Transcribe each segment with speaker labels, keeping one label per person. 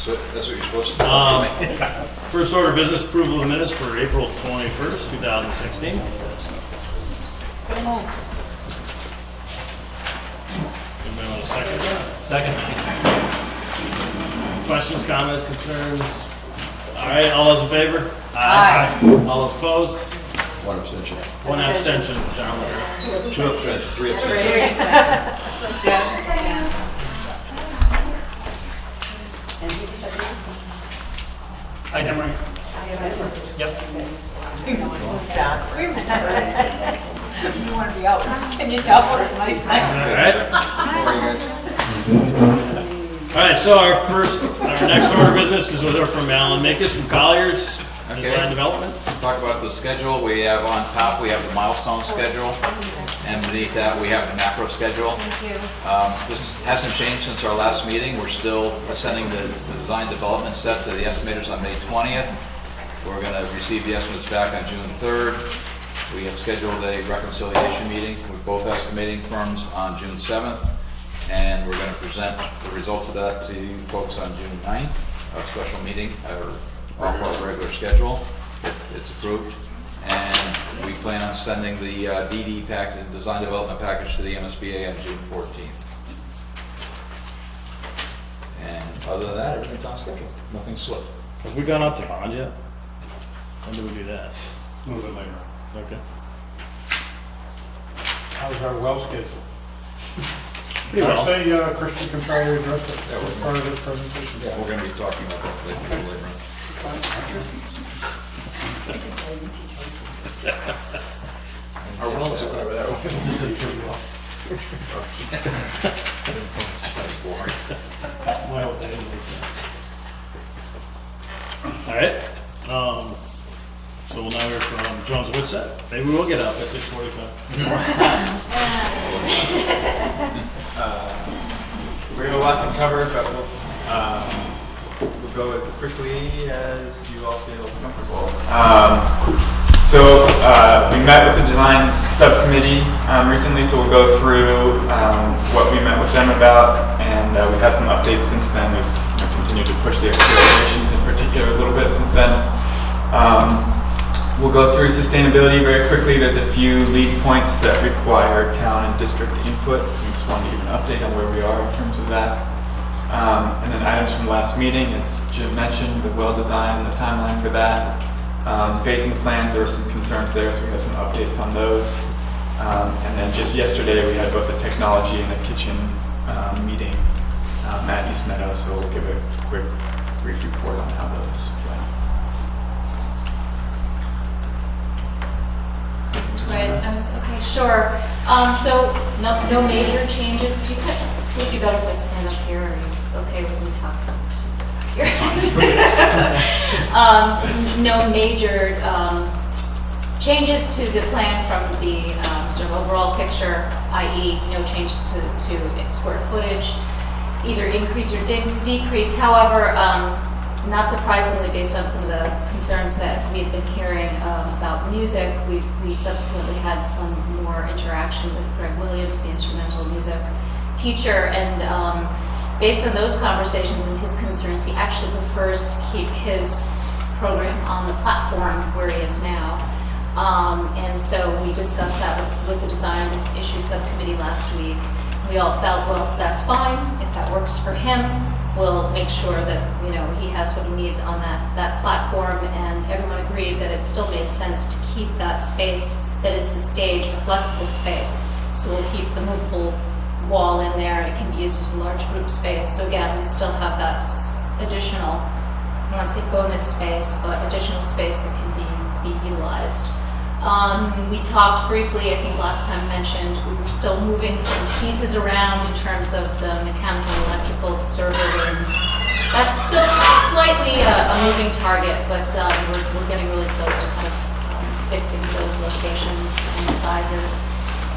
Speaker 1: That's what you're supposed to do.
Speaker 2: First order of business, approval of minutes for April 21st, 2016.
Speaker 3: So moved.
Speaker 2: Anybody want a second?
Speaker 3: Second.
Speaker 2: Questions, comments, concerns? All right, all those in favor?
Speaker 3: Aye.
Speaker 2: All those opposed?
Speaker 1: One abstention.
Speaker 2: One abstention, John Lear.
Speaker 1: Two abstentions, three
Speaker 3: Three
Speaker 1: abstentions.
Speaker 3: seconds. Deb?
Speaker 2: Hi, Demery.
Speaker 3: Yep. Fast. You want to be out. Can you tell what a nice
Speaker 2: All
Speaker 3: night?
Speaker 2: right.
Speaker 1: How are you guys?
Speaker 2: All right, so our next order of business is from Alan Makis from Colliers Design Development.
Speaker 1: Talk about the schedule. We have on top, we have the milestone schedule, and beneath that, we have the macro schedule. This hasn't changed since our last meeting. We're still sending the design development set to the estimators on May 20th. We're going to receive the estimates back on June 3rd. We have scheduled a reconciliation meeting with both estimating firms on June 7th, and we're going to present the results of that to you folks on June 9th, a special meeting, off our regular schedule. It's approved, and we plan on sending the DD package, design development package, to the MSBA on June 14th. And other than that, everything's on schedule. Nothing slipped.
Speaker 2: Have we gone up to bond yet? When do we do that?
Speaker 4: A little bit later.
Speaker 2: Okay.
Speaker 4: How's our well schedule?
Speaker 2: Pretty well.
Speaker 4: I say Christian can probably address it as part of this presentation.
Speaker 1: Yeah, we're going to be talking about that later on. Our well is whatever that was. That's boring.
Speaker 4: My old days.
Speaker 2: All right. So we'll now hear from Jones Woodset. Maybe we'll get up at 6:45.
Speaker 5: We have a lot to cover, but we'll go as quickly as you all feel comfortable. We met with the design subcommittee recently, so we'll go through what we met with them about, and we have some updates since then. We've continued to push the explorations in particular a little bit since then. We'll go through sustainability very quickly. There's a few lead points that require town and district input. We just wanted to give an update on where we are in terms of that. And then items from last meeting, as Jim mentioned, the well design and the timeline for that. Phasing plans, there were some concerns there, so we have some updates on those. And then just yesterday, we had both the technology and the kitchen meeting at East Meadow, so we'll give a quick brief report on how those went.
Speaker 6: Right, okay, sure. So no major changes. Would it be better if I stand up here? Are you okay with me talking here? No major changes to the plan from the sort of overall picture, i.e. no change to square footage, either increase or decrease. However, not surprisingly, based on some of the concerns that we've been hearing about music, we subsequently had some more interaction with Greg Williams, the instrumental music teacher, and based on those conversations and his concerns, he actually prefers to keep his program on the platform where he is now. And so we discussed that with the design issues subcommittee last week. We all felt, well, that's fine. If that works for him, we'll make sure that he has what he needs on that platform. And everyone agreed that it still made sense to keep that space that is the stage a flexible space. So we'll keep the movable wall in there, and it can be used as a large group space. So again, we still have that additional, I don't want to say bonus space, but additional space that can be utilized. We talked briefly, I think last time mentioned, we were still moving some pieces around in terms of the mechanical and electrical server rooms. That's still slightly a moving target, but we're getting really close to kind of fixing those locations and sizes.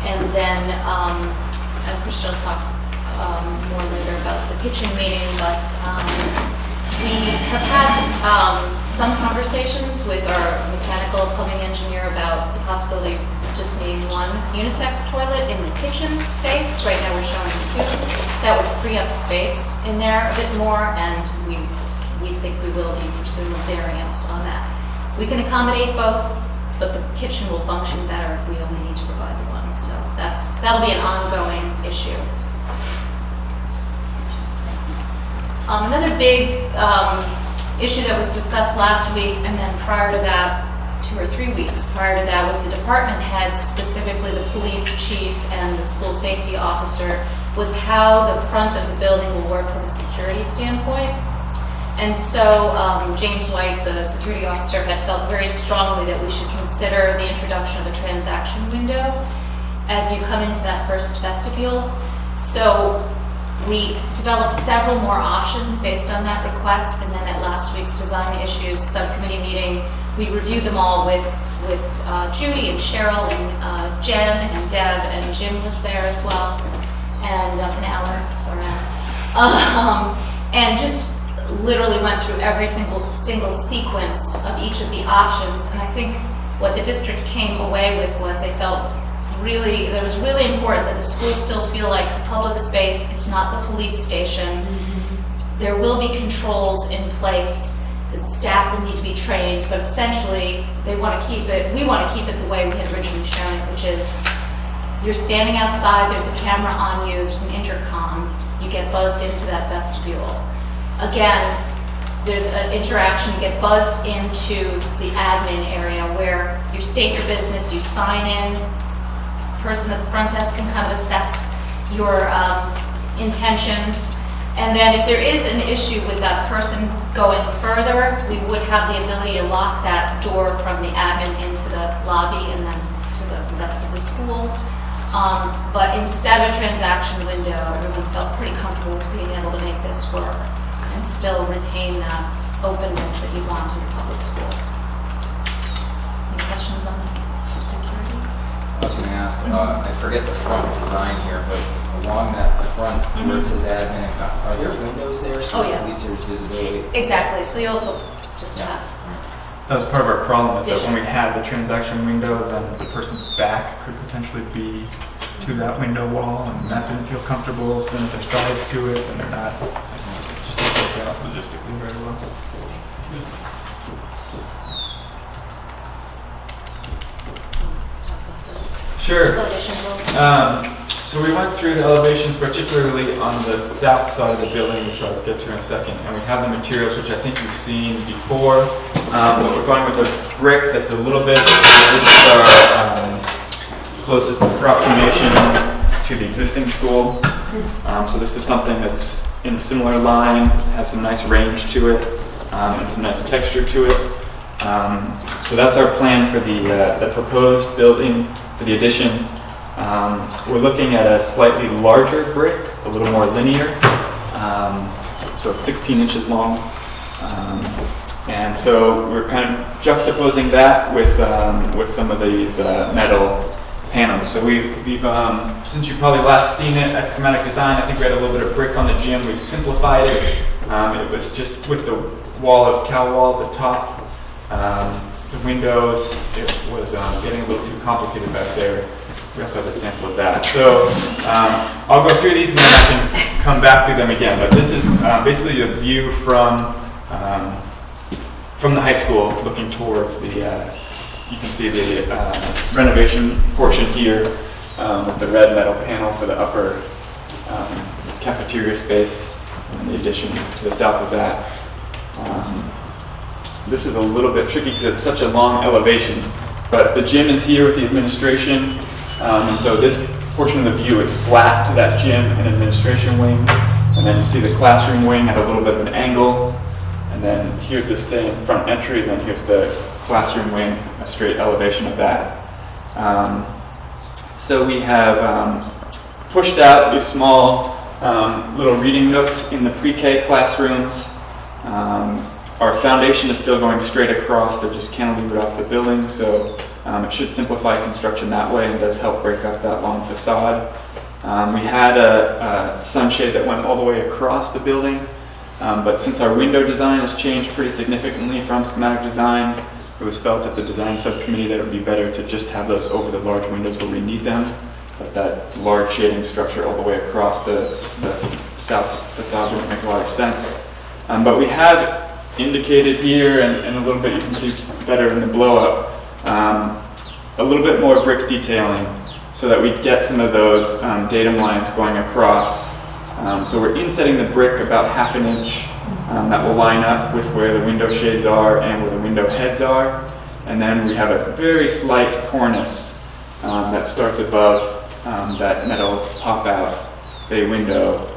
Speaker 6: And then, and Christian will talk more later about the kitchen meeting, but we have had some conversations with our mechanical plumbing engineer about the possibility of just needing one unisex toilet in the kitchen space. Right now we're showing two. That would free up space in there a bit more, and we we think we will be pursuing a variance on that. We can accommodate both, but the kitchen will function better if we only need to provide the one. So that'll be an ongoing issue. Another big issue that was discussed last week, and then prior to that, 2 or 3 weeks prior to that, with the department heads, specifically the police chief and the school safety officer, was how the front of the building will work from a security standpoint. And so James White, the security officer, had felt very strongly that we should consider the introduction of a transaction window as you come into that first vestibule. So we developed several more options based on that request, and then at last week's design issues subcommittee meeting, we reviewed them all with Judy and Cheryl and Jen and Deb, and Jim was there as well, and Ellen, sorry, and just literally went through every single sequence of each of the options. And I think what the district came away with was they felt it was really important that the schools still feel like a public space. It's not the police station. There will be controls in place. The staff will need to be trained, but essentially we want to keep it the way we had originally shown it, which is you're standing outside, there's a camera on you, there's an intercom, you get buzzed into that vestibule. Again, there's an interaction, you get buzzed into the admin area where you state your business, you sign in, person at the front desk can kind of assess your intentions. And then if there is an issue with that person going further, we would have the ability to lock that door from the admin into the lobby and then to the rest of the school. But instead of a transaction window, everyone felt pretty comfortable with being able to make this work and still retain that openness that you want in a public school. Any questions on security?
Speaker 7: I was going to ask, I forget the front design here, but along that front where it says admin, are there windows there so
Speaker 6: Oh, yeah.
Speaker 7: at least there's visibility?
Speaker 6: Exactly, so you also just have,
Speaker 5: That was part of our problem, is that when we had the transaction window, then the person's back could potentially be to that window wall, and that didn't feel comfortable, so then if there's sides to it, then they're not, it just didn't work out logistically very well. Sure.
Speaker 6: elevation will.
Speaker 5: So we went through the elevations, particularly on the south side of the building, which I'll get to in a second, and we have the materials, which I think you've seen before, but we're going with a brick that's a little bit, this is our closest approximation to the existing school. So this is something that's in a similar line, has some nice range to it, and some nice texture to it. So that's our plan for the proposed building, for the addition. We're looking at a slightly larger brick, a little more linear, so it's 16 inches long. And so we're kind of juxtaposing that with some of these metal panels. So we've since you've probably last seen it at schematic design, I think we had a little bit of brick on the gym. We've simplified it. It was just with the wall of cow wall at the top. The windows, it was getting a little too complicated back there. We also have a sample of that. So I'll go through these and then I can come back through them again. But this is basically a view from the high school looking towards the, you can see the renovation portion here with the red metal panel for the upper cafeteria space and the addition to the south of that. This is a little bit tricky because it's such a long elevation, but the gym is here with the administration, and so this portion of the view is flat to that gym and administration wing, and then you see the classroom wing at a little bit of an angle, and then here's the same front entry, and then here's the classroom wing, a straight elevation of that. So we have pushed out these small little reading nooks in the pre-K classrooms. Our foundation is still going straight across, they're just cantilevered off the building, so it should simplify construction that way and does help break up that long facade. We had a sunshade that went all the way across the building, but since our window design has changed pretty significantly from schematic design, it was felt at the design subcommittee that it would be better to just have those over the large windows where we need them, but that large shading structure all the way across the south facade wouldn't make a lot of sense. But we have indicated here, and a little bit you can see better in the blow up, a little bit more brick detailing so that we get some of those datum lines going across. So we're insetting the brick about 1/2 inch. That will line up with where the window shades are and where the window heads are. And then we have a very slight cornice that starts above that metal pop-out bay window.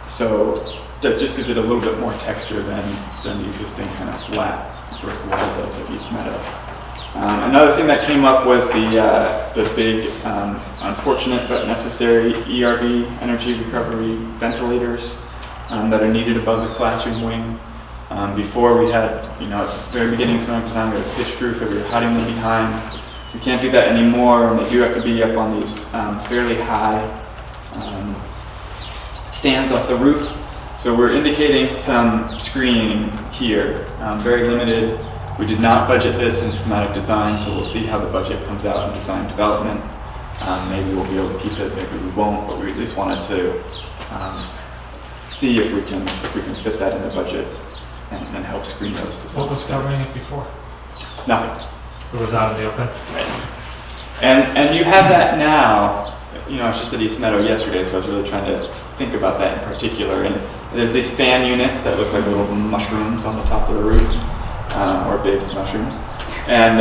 Speaker 5: So that just gives it a little bit more texture than the existing kind of flat brick wall does at East Meadow. Another thing that came up was the big, unfortunate but necessary ERV, energy recovery ventilators that are needed above the classroom wing. Before we had, at the very beginning of ceramic design, we had a pitched roof that we were hiding them behind. So we can't do that anymore, and they do have to be up on these fairly high stands off the roof. So we're indicating some screening here, very limited. We did not budget this in schematic design, so we'll see how the budget comes out in design development. Maybe we'll be able to keep it, maybe we won't, but we at least wanted to see if we can fit that in the budget and help screen those to some
Speaker 4: What was
Speaker 5: extent.
Speaker 4: covering it before?
Speaker 5: Nothing.
Speaker 4: It was out in the open?
Speaker 5: And you have that now. I was just at East Meadow yesterday, so I was really trying to think about that in particular. And there's these fan units that look like little mushrooms on the top of the roof, or big mushrooms. And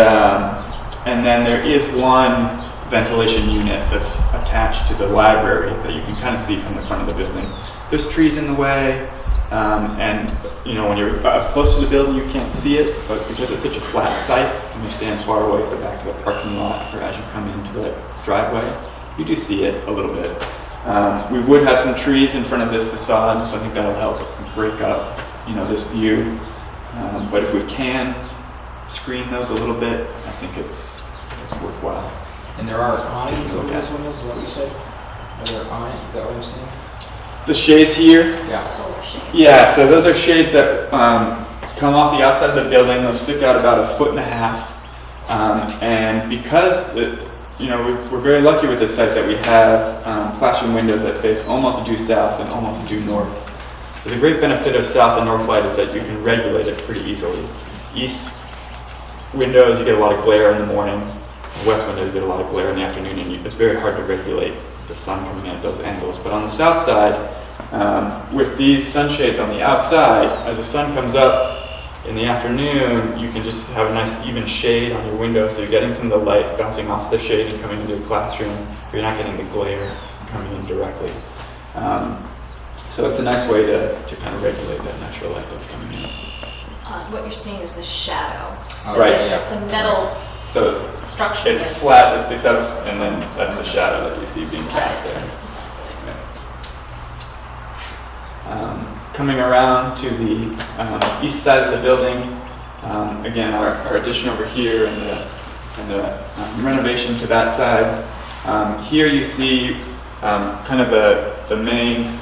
Speaker 5: then there is one ventilation unit that's attached to the library that you can kind of see from the front of the building. There's trees in the way, and when you're up close to the building you can't see it, but because it's such a flat site and you stand far away at the back of the parking lot or as you come into the driveway, you do see it a little bit. We would have some trees in front of this facade, so I think that'll help break up this view. But if we can screen those a little bit, I think it's worthwhile.
Speaker 7: And there are awnings over
Speaker 5: Okay.
Speaker 7: those windows, is that what you said? Are there awnings, is that what I'm saying?
Speaker 5: The shades here,
Speaker 7: Yeah.
Speaker 6: Solar shade.
Speaker 5: yeah, so those are shades that come off the outside of the building. They'll stick out about 1.5 feet. And because we're very lucky with this site that we have classroom windows that face almost due south and almost due north. So the great benefit of south and north light is that you can regulate it pretty easily. East windows, you get a lot of glare in the morning. West window, you get a lot of glare in the afternoon, and it's very hard to regulate the sun coming in at those angles. But on the south side, with these sunshades on the outside, as the sun comes up in the afternoon, you can just have a nice even shade on your window, so you're getting some of the light bouncing off the shade and coming into the classroom. You're not getting the glare coming in directly. So it's a nice way to kind of regulate that natural light that's coming in.
Speaker 6: What you're seeing is the shadow. So
Speaker 5: Right.
Speaker 6: it's a metal
Speaker 5: So
Speaker 6: structure.
Speaker 5: it's
Speaker 6: that-
Speaker 5: flat, it sticks out, and then that's the shadow that you see being cast there.
Speaker 6: Exactly.
Speaker 5: Coming around to the east side of the building, again, our addition over here and the renovation to that side. Here you see kind of the main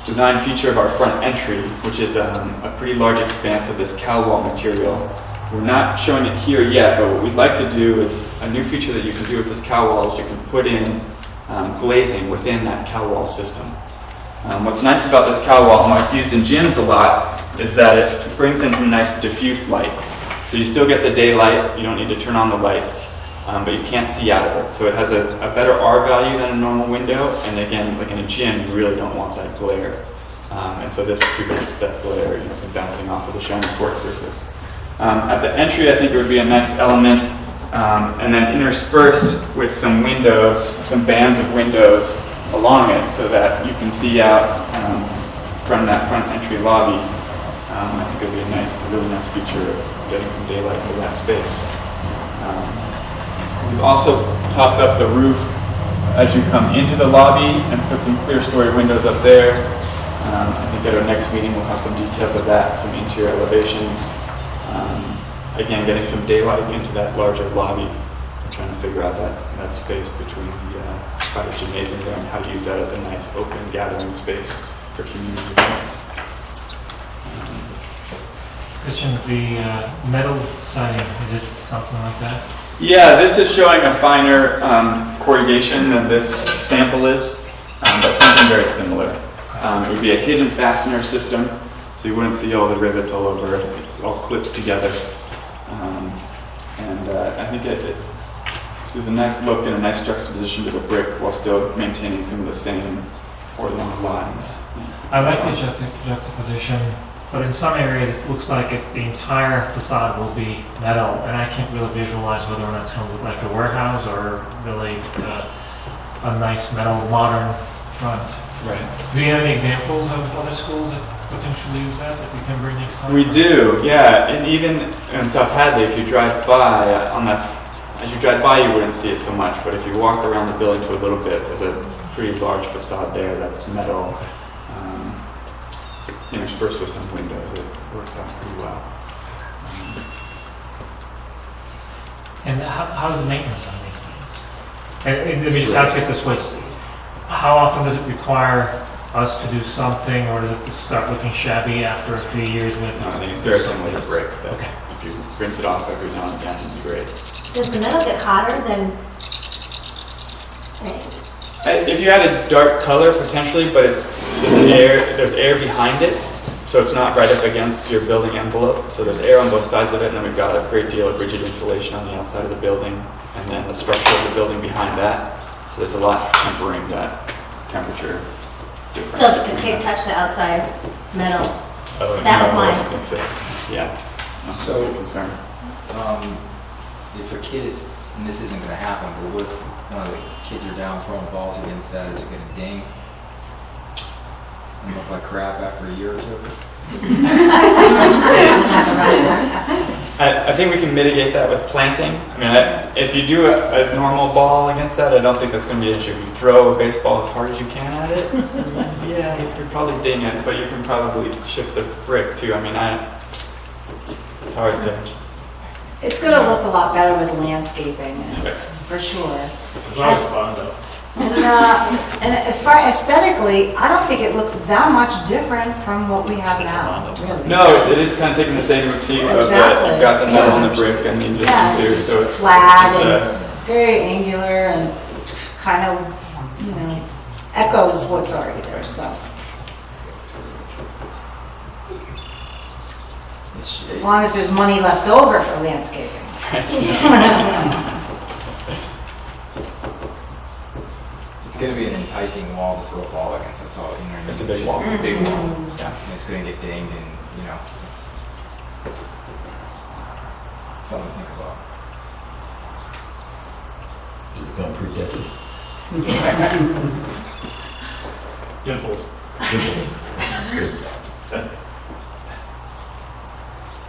Speaker 5: design feature of our front entry, which is a pretty large expanse of this cowl wall material. We're not showing it here yet, but what we'd like to do is a new feature that you can do with this cowl wall is you can put in glazing within that cowl wall system. What's nice about this cowl wall, and what's used in gyms a lot, is that it brings in some nice diffuse light. So you still get the daylight, you don't need to turn on the lights, but you can't see out of it. So it has a better R value than a normal window, and again, like in a gym, you really don't want that glare. And so this prevents that glare from bouncing off of the shiny quartz surface. At the entry, I think it would be a nice element, and then interspersed with some windows, some bands of windows along it, so that you can see out from that front entry lobby. I think it would be a really nice feature of getting some daylight into that space. We've also topped up the roof as you come into the lobby and put some clear story windows up there. I think at our next meeting we'll have some details of that, some interior elevations. Again, getting some daylight into that larger lobby. I'm trying to figure out that space between the private gymnasium there and how to use that as a nice open gathering space for community events.
Speaker 8: Christian, the metal siding, is it something like that?
Speaker 5: Yeah, this is showing a finer corrugation than this sample is, but something very similar. It would be a hidden fastener system, So you wouldn't see all the rivets all over it. It all clips together. I think it gives a nice look and a nice juxtaposition to the brick while still maintaining some of the same horizontal lines.
Speaker 8: I like the juxtaposition, but in some areas it looks like the entire facade will be metal, and I can't really visualize whether or not it's going to look like a warehouse or really a nice metal modern front.
Speaker 5: Right.
Speaker 8: Do you have any examples of other schools that potentially use that we can bring next time?
Speaker 5: We do, yeah. And even in South Hadley, if you drive by as you drive by, you wouldn't see it so much. But if you walk around the building for a little bit, there's a pretty large facade there that's metal, interspersed with some windows. It works out pretty well.
Speaker 8: And how's the maintenance on these things? And let me just ask it this way. How often does it require us to do something, or does it just start looking shabby after a few years?
Speaker 5: No, I think it's very similar to brick. That
Speaker 8: Okay.
Speaker 5: If you rinse it off every now and then, it'd be great.
Speaker 9: Does the metal get hotter than?
Speaker 5: If you had a dark color, potentially, but there's air behind it, so it's not right up against your building envelope. So there's air on both sides of it, and then we've got a great deal of rigid insulation on the outside of the building, and then the structure of the building behind that. So there's a lot tempering that temperature difference.
Speaker 9: So if the kid touched the outside metal,
Speaker 5: Oh,
Speaker 9: that was
Speaker 5: no,
Speaker 9: mine.
Speaker 5: I think so. Yeah. Not
Speaker 7: So-
Speaker 5: a concern.
Speaker 7: If a kid is, and this isn't gonna happen, but what if one of the kids are down throwing balls against that, is it gonna ding? And look like crap after a year or two?
Speaker 5: I think we can mitigate that with planting. I mean, if you do a normal ball against that, I don't think that's going to be an issue. If you throw a baseball as hard as you can at it, yeah, you could probably ding it, but you can probably chip the brick too. I mean, it's hard to.
Speaker 3: It's gonna look a lot better with landscaping, for sure.
Speaker 2: As long as it's bond up.
Speaker 3: And as far aesthetically, I don't think it looks that much different from what we have now, really.
Speaker 5: No, it is kind of taking the same routine of
Speaker 3: Exactly.
Speaker 5: you've got the metal
Speaker 3: Yeah.
Speaker 5: and the brick and the existing
Speaker 3: Yeah,
Speaker 5: too,
Speaker 3: it's
Speaker 5: so it's
Speaker 3: flat
Speaker 5: just
Speaker 3: and very angular and kind of, echoes what's already there, so. As long as there's money left over for landscaping.
Speaker 7: It's gonna be an enticing wall to throw a ball against, that's all,
Speaker 5: It's a big wall.
Speaker 7: It's a big wall, yeah, and it's gonna get dinged and, it's something to think about.
Speaker 10: Don't protect it.
Speaker 2: Dimpled.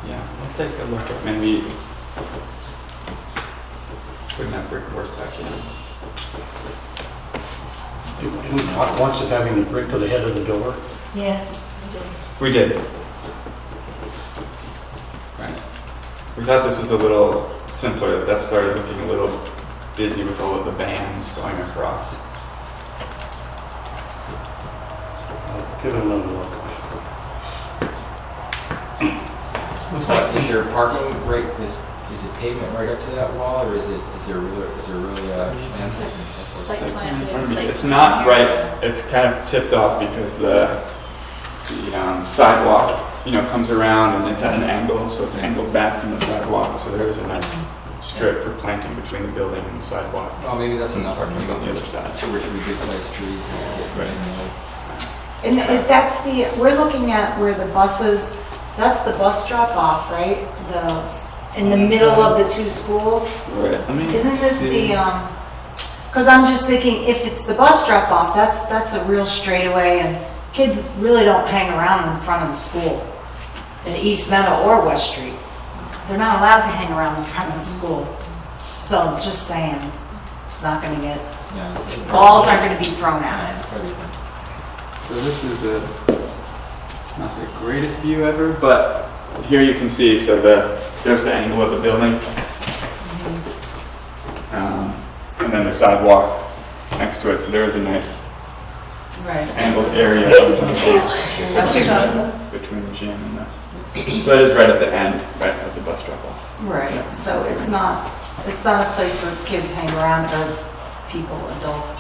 Speaker 5: Yeah, we'll take a look at maybe putting that brick course back in.
Speaker 10: Did we talk once of having the brick to the head of the door?
Speaker 9: Yeah.
Speaker 5: We did. Right. We thought this was a little simpler. That started looking a little busy with all of the bands going across.
Speaker 10: I'll give it another look.
Speaker 8: Looks
Speaker 7: But
Speaker 8: like
Speaker 7: is there parking right, is it pavement right up to that wall, or is there really a landscape?
Speaker 6: Site plan.
Speaker 5: It's not right. It's kind of tipped off because the sidewalk, comes around and it's at an angle, so it's angled back from the sidewalk. So there is a nice strip for planting between the building and the sidewalk.
Speaker 7: Oh, maybe that's enough.
Speaker 5: Parking's on the other side.
Speaker 7: 2 or 3 good sized trees that get right in there.
Speaker 3: And we're looking at where the buses, that's the bus drop off, right? In the middle of the two schools?
Speaker 5: Right.
Speaker 3: Isn't this because I'm just thinking, if it's the bus drop off, that's a real straightaway, and kids really don't hang around in front of the school in East Meadow or West Street. They're not allowed to hang around in front of the school. So I'm just saying, it's not gonna get,
Speaker 7: Yeah.
Speaker 3: balls aren't gonna be thrown at it.
Speaker 7: Everything.
Speaker 5: So this is not the greatest view ever, but here you can see, so there's the angle of the building. And then the sidewalk next to it, so there is a nice
Speaker 3: Right.
Speaker 5: angled area between the gym and so that is right at the end, right at the bus drop off.
Speaker 3: Right, so it's not a place where kids hang around, or people, adults.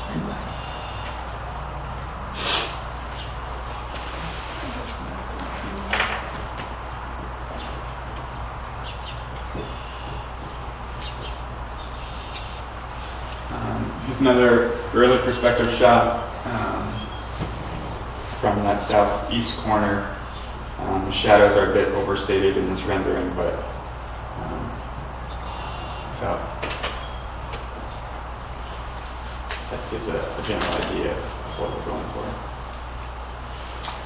Speaker 5: Here's another early perspective shot from that southeast corner. The shadows are a bit overstated in this rendering, but that gives a general idea of what we're going for.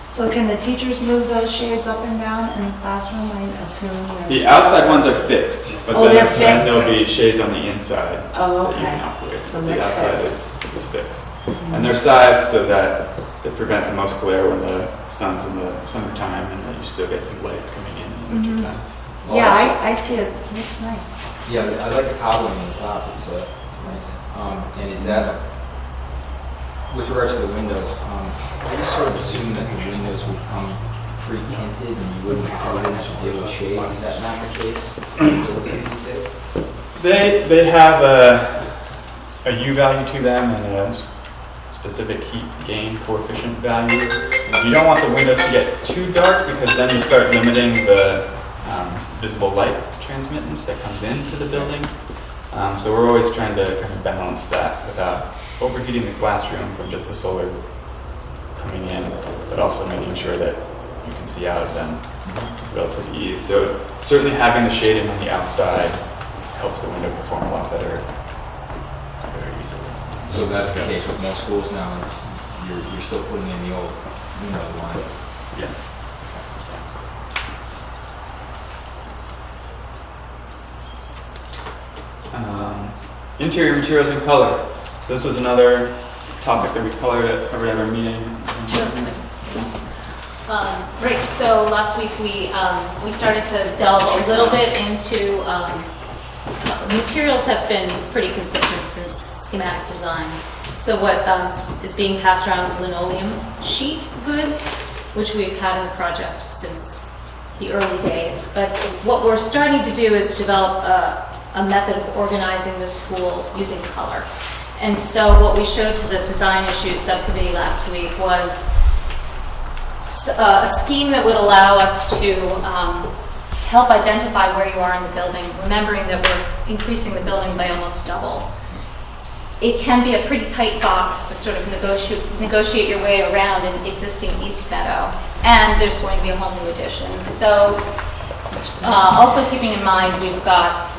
Speaker 3: So can the teachers move those shades up and down in the classroom, I assume?
Speaker 5: The outside ones are fixed, but
Speaker 3: Oh,
Speaker 5: then
Speaker 3: they're
Speaker 5: there'll be
Speaker 3: fixed.
Speaker 5: shades on the inside
Speaker 3: Oh,
Speaker 5: that you can
Speaker 3: okay.
Speaker 5: operate.
Speaker 3: So
Speaker 5: The
Speaker 3: they're
Speaker 5: outside
Speaker 3: fixed.
Speaker 5: is fixed. And they're sized so that they prevent the most glare when the sun's in the summertime, and that you still get some light coming in the wintertime.
Speaker 7: Well,
Speaker 3: Yeah,
Speaker 7: also-
Speaker 3: I see it, looks nice.
Speaker 7: Yeah, I like the cobbling on the top, it's nice. And is that, with regards to the windows, I just sort of assumed that the windows would come pre-tinted and you wouldn't have to deal with shades. Is that not the case in buildings these days?
Speaker 5: They have a U value to them and a specific heat gain coefficient value. You don't want the windows to get too dark because then you start limiting the visible light transmittance that comes into the building. So we're always trying to kind of balance that without overheating the classroom from just the solar coming in, but also making sure that you can see out of them relatively easy. So certainly having the shading on the outside helps the window perform a lot better very easily.
Speaker 7: So that's the case with most schools now, is you're still putting in the old window lines.
Speaker 5: Yeah. Interior materials and color. So this was another topic that we covered at our meeting.
Speaker 6: Right, so last week we started to delve a little bit into, materials have been pretty consistent since schematic design. So what is being passed around is linoleum sheet goods, which we've had in the project since the early days. But what we're starting to do is develop a method of organizing the school using color. And so what we showed to the design issues subcommittee last week was a scheme that would allow us to help identify where you are in the building, remembering that we're increasing the building by almost double. It can be a pretty tight box to sort of negotiate your way around an existing East Meadow, and there's going to be a whole new addition. So also keeping in mind we've got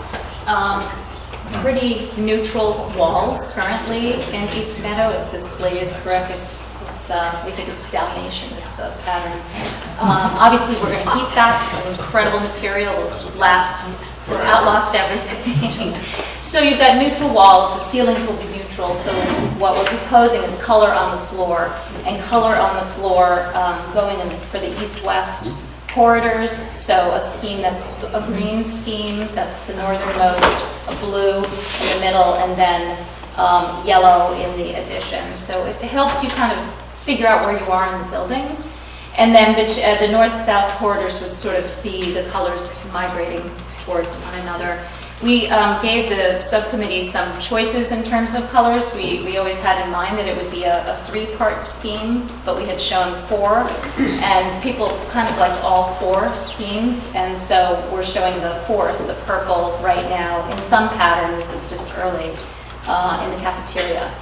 Speaker 6: pretty neutral walls currently in East Meadow. It's this glazed brick. We think it's Dalmatian is the pattern. Obviously, we're going to keep that. It's an incredible material. It'll outlast everything. So you've got neutral walls. The ceilings will be neutral. So what we're proposing is color on the floor, and color on the floor going in for the east-west corridors. So a scheme that's a green scheme, that's the northernmost, a blue in the middle, and then yellow in the addition. So it helps you kind of figure out where you are in the building. And then the north-south corridors would sort of be the colors migrating towards one another. We gave the subcommittee some choices in terms of colors. We always had in mind that it would be a three-part scheme, but we had shown 4, and people kind of liked all 4 schemes, and so we're showing the 4th, the purple, right now in some patterns. This is just early in the cafeteria.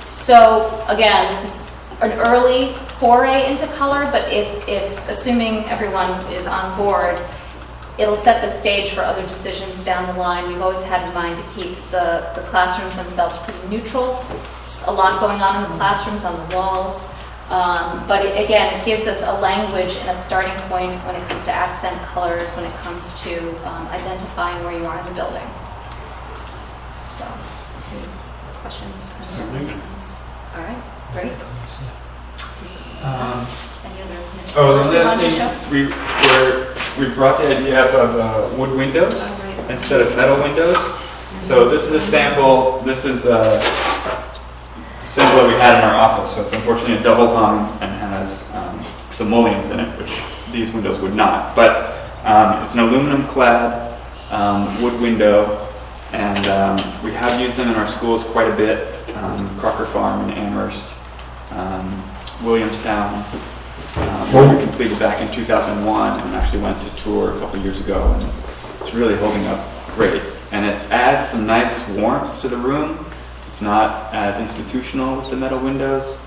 Speaker 6: So again, this is an early foray into color, but if assuming everyone is on board, it'll set the stage for other decisions down the line. We've always had in mind to keep the classrooms themselves pretty neutral. Just a lot going on in the classrooms, on the walls. But again, it gives us a language and a starting point when it comes to accent colors, when it comes to identifying where you are in the building. So, any questions, concerns? All right, great. Any other materials you want to show?
Speaker 5: We brought the idea up of wood windows instead of metal windows. So this is a sample. This is a sample that we had in our office. So it's unfortunately a double hung and has some mullions in it, which these windows would not. But it's an aluminum clad wood window, and we have used them in our schools quite a bit. Crocker Farm in Amherst, Williamstown. We completed back in 2001 and actually went to tour a couple years ago, and it's really holding up great. And it adds some nice warmth to the room. It's not as institutional as the metal windows.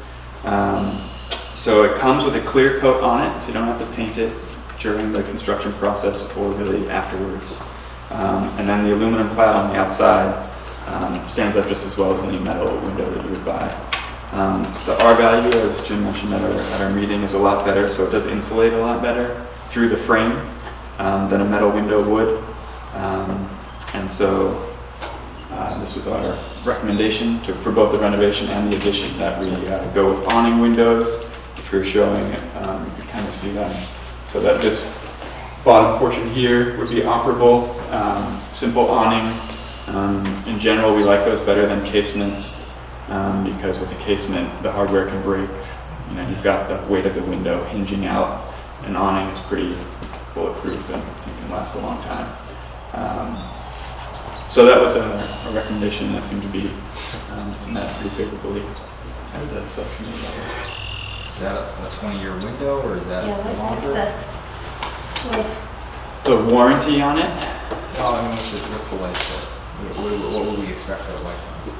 Speaker 5: So it comes with a clear coat on it, so you don't have to paint it during the construction process or really afterwards. And then the aluminum clad on the outside stands up just as well as any metal window that you would buy. The R value, as Jim mentioned at our meeting, is a lot better, so it does insulate a lot better through the frame than a metal window would. And so this was our recommendation for both the renovation and the addition, that we go with awning windows, which we were showing. You can kind of see them. So that this bottom portion here would be operable, simple awning. In general, we like those better than casements because with a casement, the hardware can break. You know, you've got the weight of the window hinging out. An awning is pretty bulletproof and can last a long time. So that was a recommendation that seemed to be met pretty favorably at the subcommittee level.
Speaker 7: Is that a 20-year window, or is that
Speaker 9: Yeah, what's
Speaker 7: longer?
Speaker 5: The warranty on it?
Speaker 7: No, I mean, what's the life for it? What would we expect for a lifetime?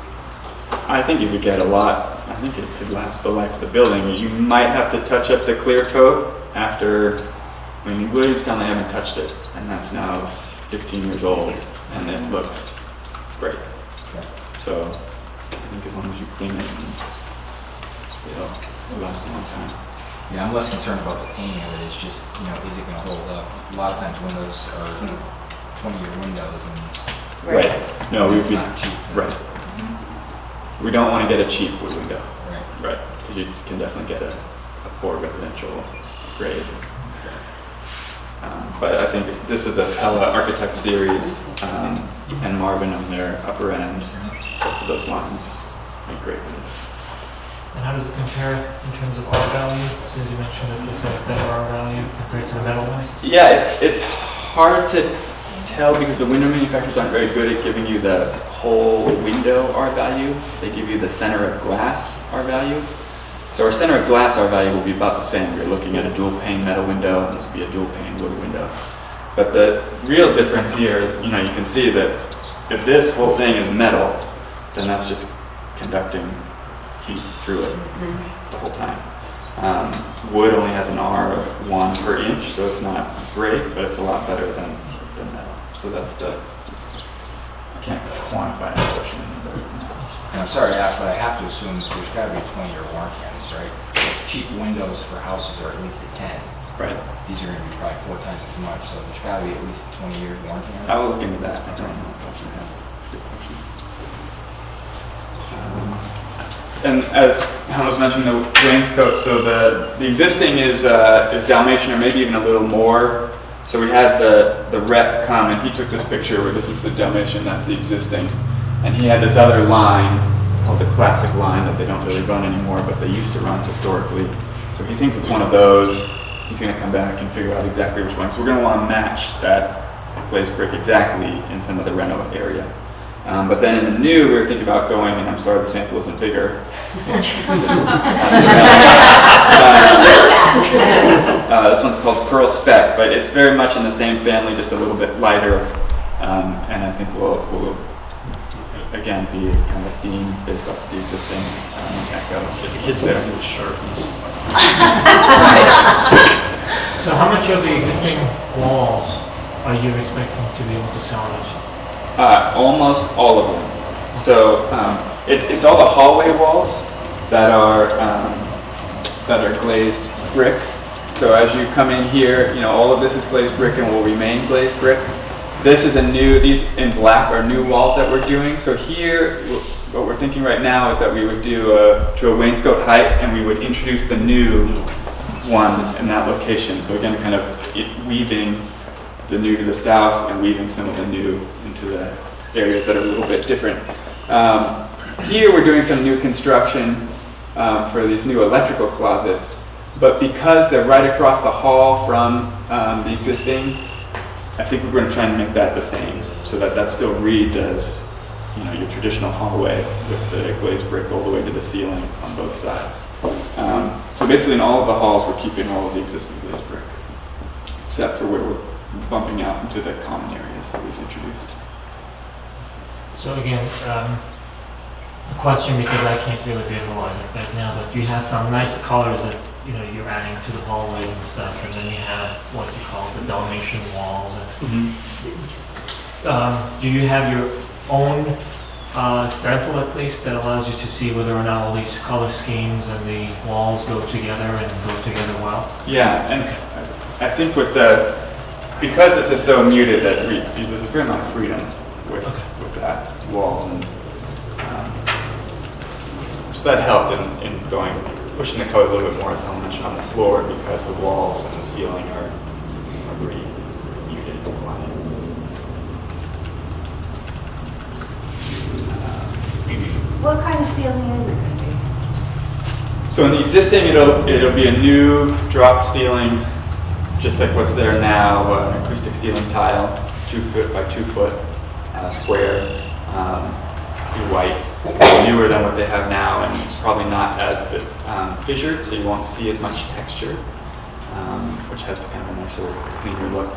Speaker 5: I think you could get a lot. I think it could last the life of the building. You might have to touch up the clear coat after, I mean, Williamstown, they haven't touched it, and that's now 15 years old, and it looks great.
Speaker 7: Okay.
Speaker 5: So I think as long as you clean it, it'll last a long time.
Speaker 7: Yeah, I'm less concerned about the painting of it. It's just, is it going to hold up? A lot of times windows are 20-year windows, and
Speaker 5: Right. No,
Speaker 7: it's not cheap.
Speaker 5: right. We don't want to get a cheap wood window.
Speaker 7: Right.
Speaker 5: Right. Because you can definitely get a poor residential grade. But I think this is a Pella Architect series, and Marvin on their upper end. Both of those lines make great windows.
Speaker 8: And how does it compare in terms of R value? Since you mentioned that this has better R value compared to the metal ones?
Speaker 5: Yeah, it's hard to tell because the window manufacturers aren't very good at giving you the whole window R value. They give you the center of glass R value. So our center of glass R value will be about the same. You're looking at a dual pane metal window, and this will be a dual pane wood window. But the real difference here is, you can see that if this whole thing is metal, then that's just conducting heat through it the whole time. Wood only has an R of 1 per inch, so it's not great, but it's a lot better than metal. So that's I can't quantify it, unfortunately.
Speaker 7: And I'm sorry to ask, but I have to assume there's got to be a 20-year warranty on this, right? Because cheap windows for houses are at least a 10.
Speaker 5: Right.
Speaker 7: These are going to be probably 4 times as much, so there's got to be at least a 20-year warranty on it.
Speaker 5: I will look into that. I don't know if I should have. That's a good question. And as Hans mentioned, the wainscot, so the existing is Dalmatian, or maybe even a little more. So we had the rep come, and he took this picture where this is the Dalmatian, that's the existing. And he had this other line called the classic line that they don't really run anymore, but they used to run historically. So he thinks it's one of those. He's going to come back and figure out exactly which one. So we're going to want to match that glazed brick exactly in some of the reno area. But then in the new, we were thinking about going, and I'm sorry the sample isn't bigger. This one's called Pearl Spec, but it's very much in the same family, just a little bit lighter. And I think we'll again be kind of a theme based off of the existing Echo.
Speaker 2: The kids
Speaker 5: there.
Speaker 2: want some sharpness.
Speaker 8: So how much of the existing walls are you expecting to be able to salvage?
Speaker 5: Almost all of them. So it's all the hallway walls that are glazed brick. So as you come in here, all of this is glazed brick and will remain glazed brick. This is these in black are new walls that we're doing. So here, what we're thinking right now is that we would do to a wainscot height, and we would introduce the new one in that location. So again, kind of weaving the new to the south and weaving some of the new into the areas that are a little bit different. Here we're doing some new construction for these new electrical closets, but because they're right across the hall from the existing, I think we're going to try and make that the same, so that still reads as your traditional hallway with the glazed brick all the way to the ceiling on both sides. So basically in all of the halls we're keeping all of the existing glazed brick, except for where we're bumping out into the common areas that we've introduced.
Speaker 8: So again, a question because I can't really visualize it right now, but you have some nice colors that, you know, you're adding to the hallways and stuff, and then you have what you call the Dalmatian walls. And, do you have your own sample at least that allows you to see whether or not all these color schemes and the walls go together and go together well?
Speaker 5: Yeah, and I think with because this is so muted that there's a fair amount of freedom with that wall, and so that helped in pushing the code a little bit more, as I mentioned, on the floor, because the walls and the ceiling are pretty muted and quiet.
Speaker 3: What kind of ceiling is it going to be?
Speaker 5: So in the existing, it'll be a new drop ceiling, just like what's there now, an acoustic ceiling tile, 2 foot by 2 foot, square, be white, newer than what they have now, and it's probably not as fissured, so you won't see as much texture, which has kind of a nicer, cleaner look.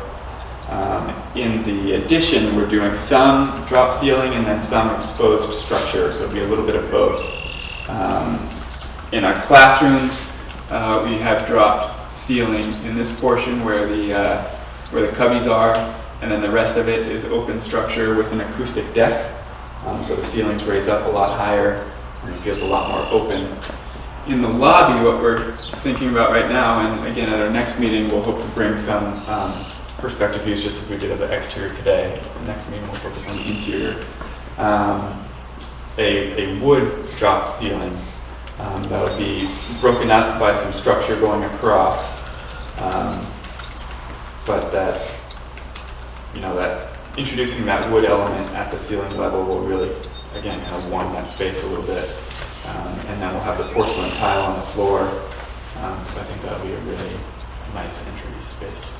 Speaker 5: In the addition, we're doing some drop ceiling and then some exposed structure, so it'll be a little bit of both. In our classrooms, we have drop ceiling in this portion where the cubbies are, and then the rest of it is open structure with an acoustic deck. So the ceilings raise up a lot higher, and it feels a lot more open. In the lobby, what we're thinking about right now, and again at our next meeting, we'll hope to bring some perspective views, just as we did of the exterior today. The next meeting we'll focus on the interior. A wood drop ceiling that'll be broken up by some structure going across, but that introducing that wood element at the ceiling level will really, again, kind of warm that space a little bit. And then we'll have the porcelain tile on the floor, so I think that'll be a really nice entry space.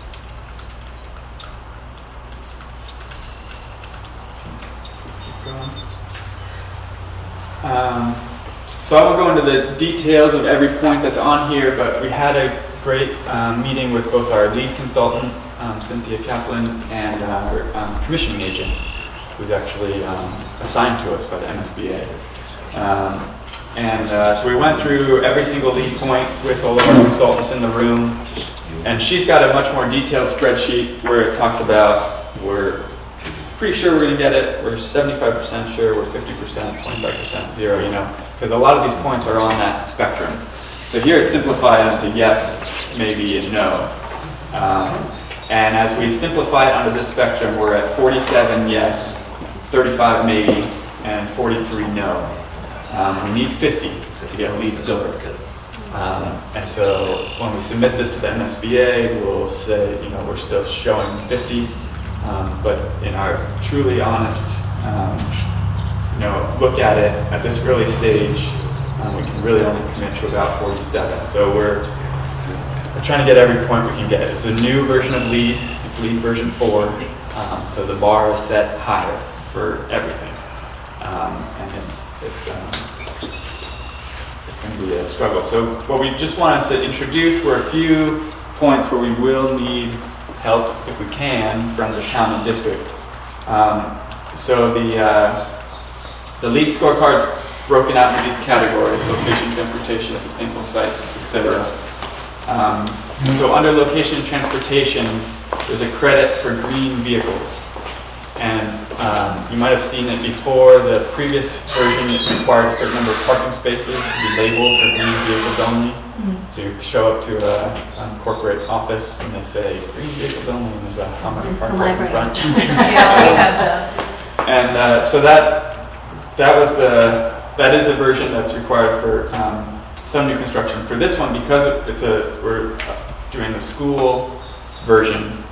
Speaker 5: So I won't go into the details of every point that's on here, but we had a great meeting with both our lead consultant, Cynthia Kaplan, and our commissioning agent, who's actually assigned to us by the MSBA. So we went through every single lead point with all of our consultants in the room, and she's got a much more detailed spreadsheet where it talks about, we're pretty sure we're going to get it, we're 75% sure, we're 50%, 25%, 0, because a lot of these points are on that spectrum. So here it's simplified into yes, maybe, and no. And as we simplify it onto this spectrum, we're at 47 yes, 35 maybe, and 43 no. We need 50 to get LEED silver. And so when we submit this to the MSBA, we'll say, we're still showing 50, but in our truly honest, look at it at this early stage, we can really only commit to about 47. So we're trying to get every point we can get. It's the new version of LEED. It's LEED version 4, so the bar is set higher for everything, and it's going to be a struggle. So what we just wanted to introduce were a few points where we will need help, if we can, from the town and district. So the LEED scorecard's broken out into these categories: location, transportation, sustainable sites, etc. So under location and transportation, there's a credit for green vehicles. And you might have seen it before. The previous version, it required a certain number of parking spaces to be labeled for green vehicles only. Mm-hmm. So you show up to a corporate office and they say, green vehicles only, and there's a Hummer parked right in front.
Speaker 9: Yeah, we have the...
Speaker 5: And so that is a version that's required for some new construction. For this one, because we're doing the school version,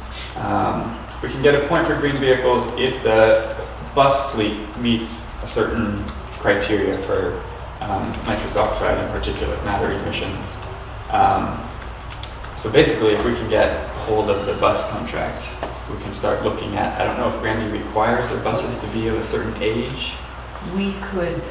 Speaker 5: we can get a point for green vehicles if the bus fleet meets a certain criteria for nitrous oxide and particulate matter emissions. So basically, if we can get hold of the bus contract, we can start looking at, I don't know if Granby requires their buses to be of a certain age.
Speaker 11: We could,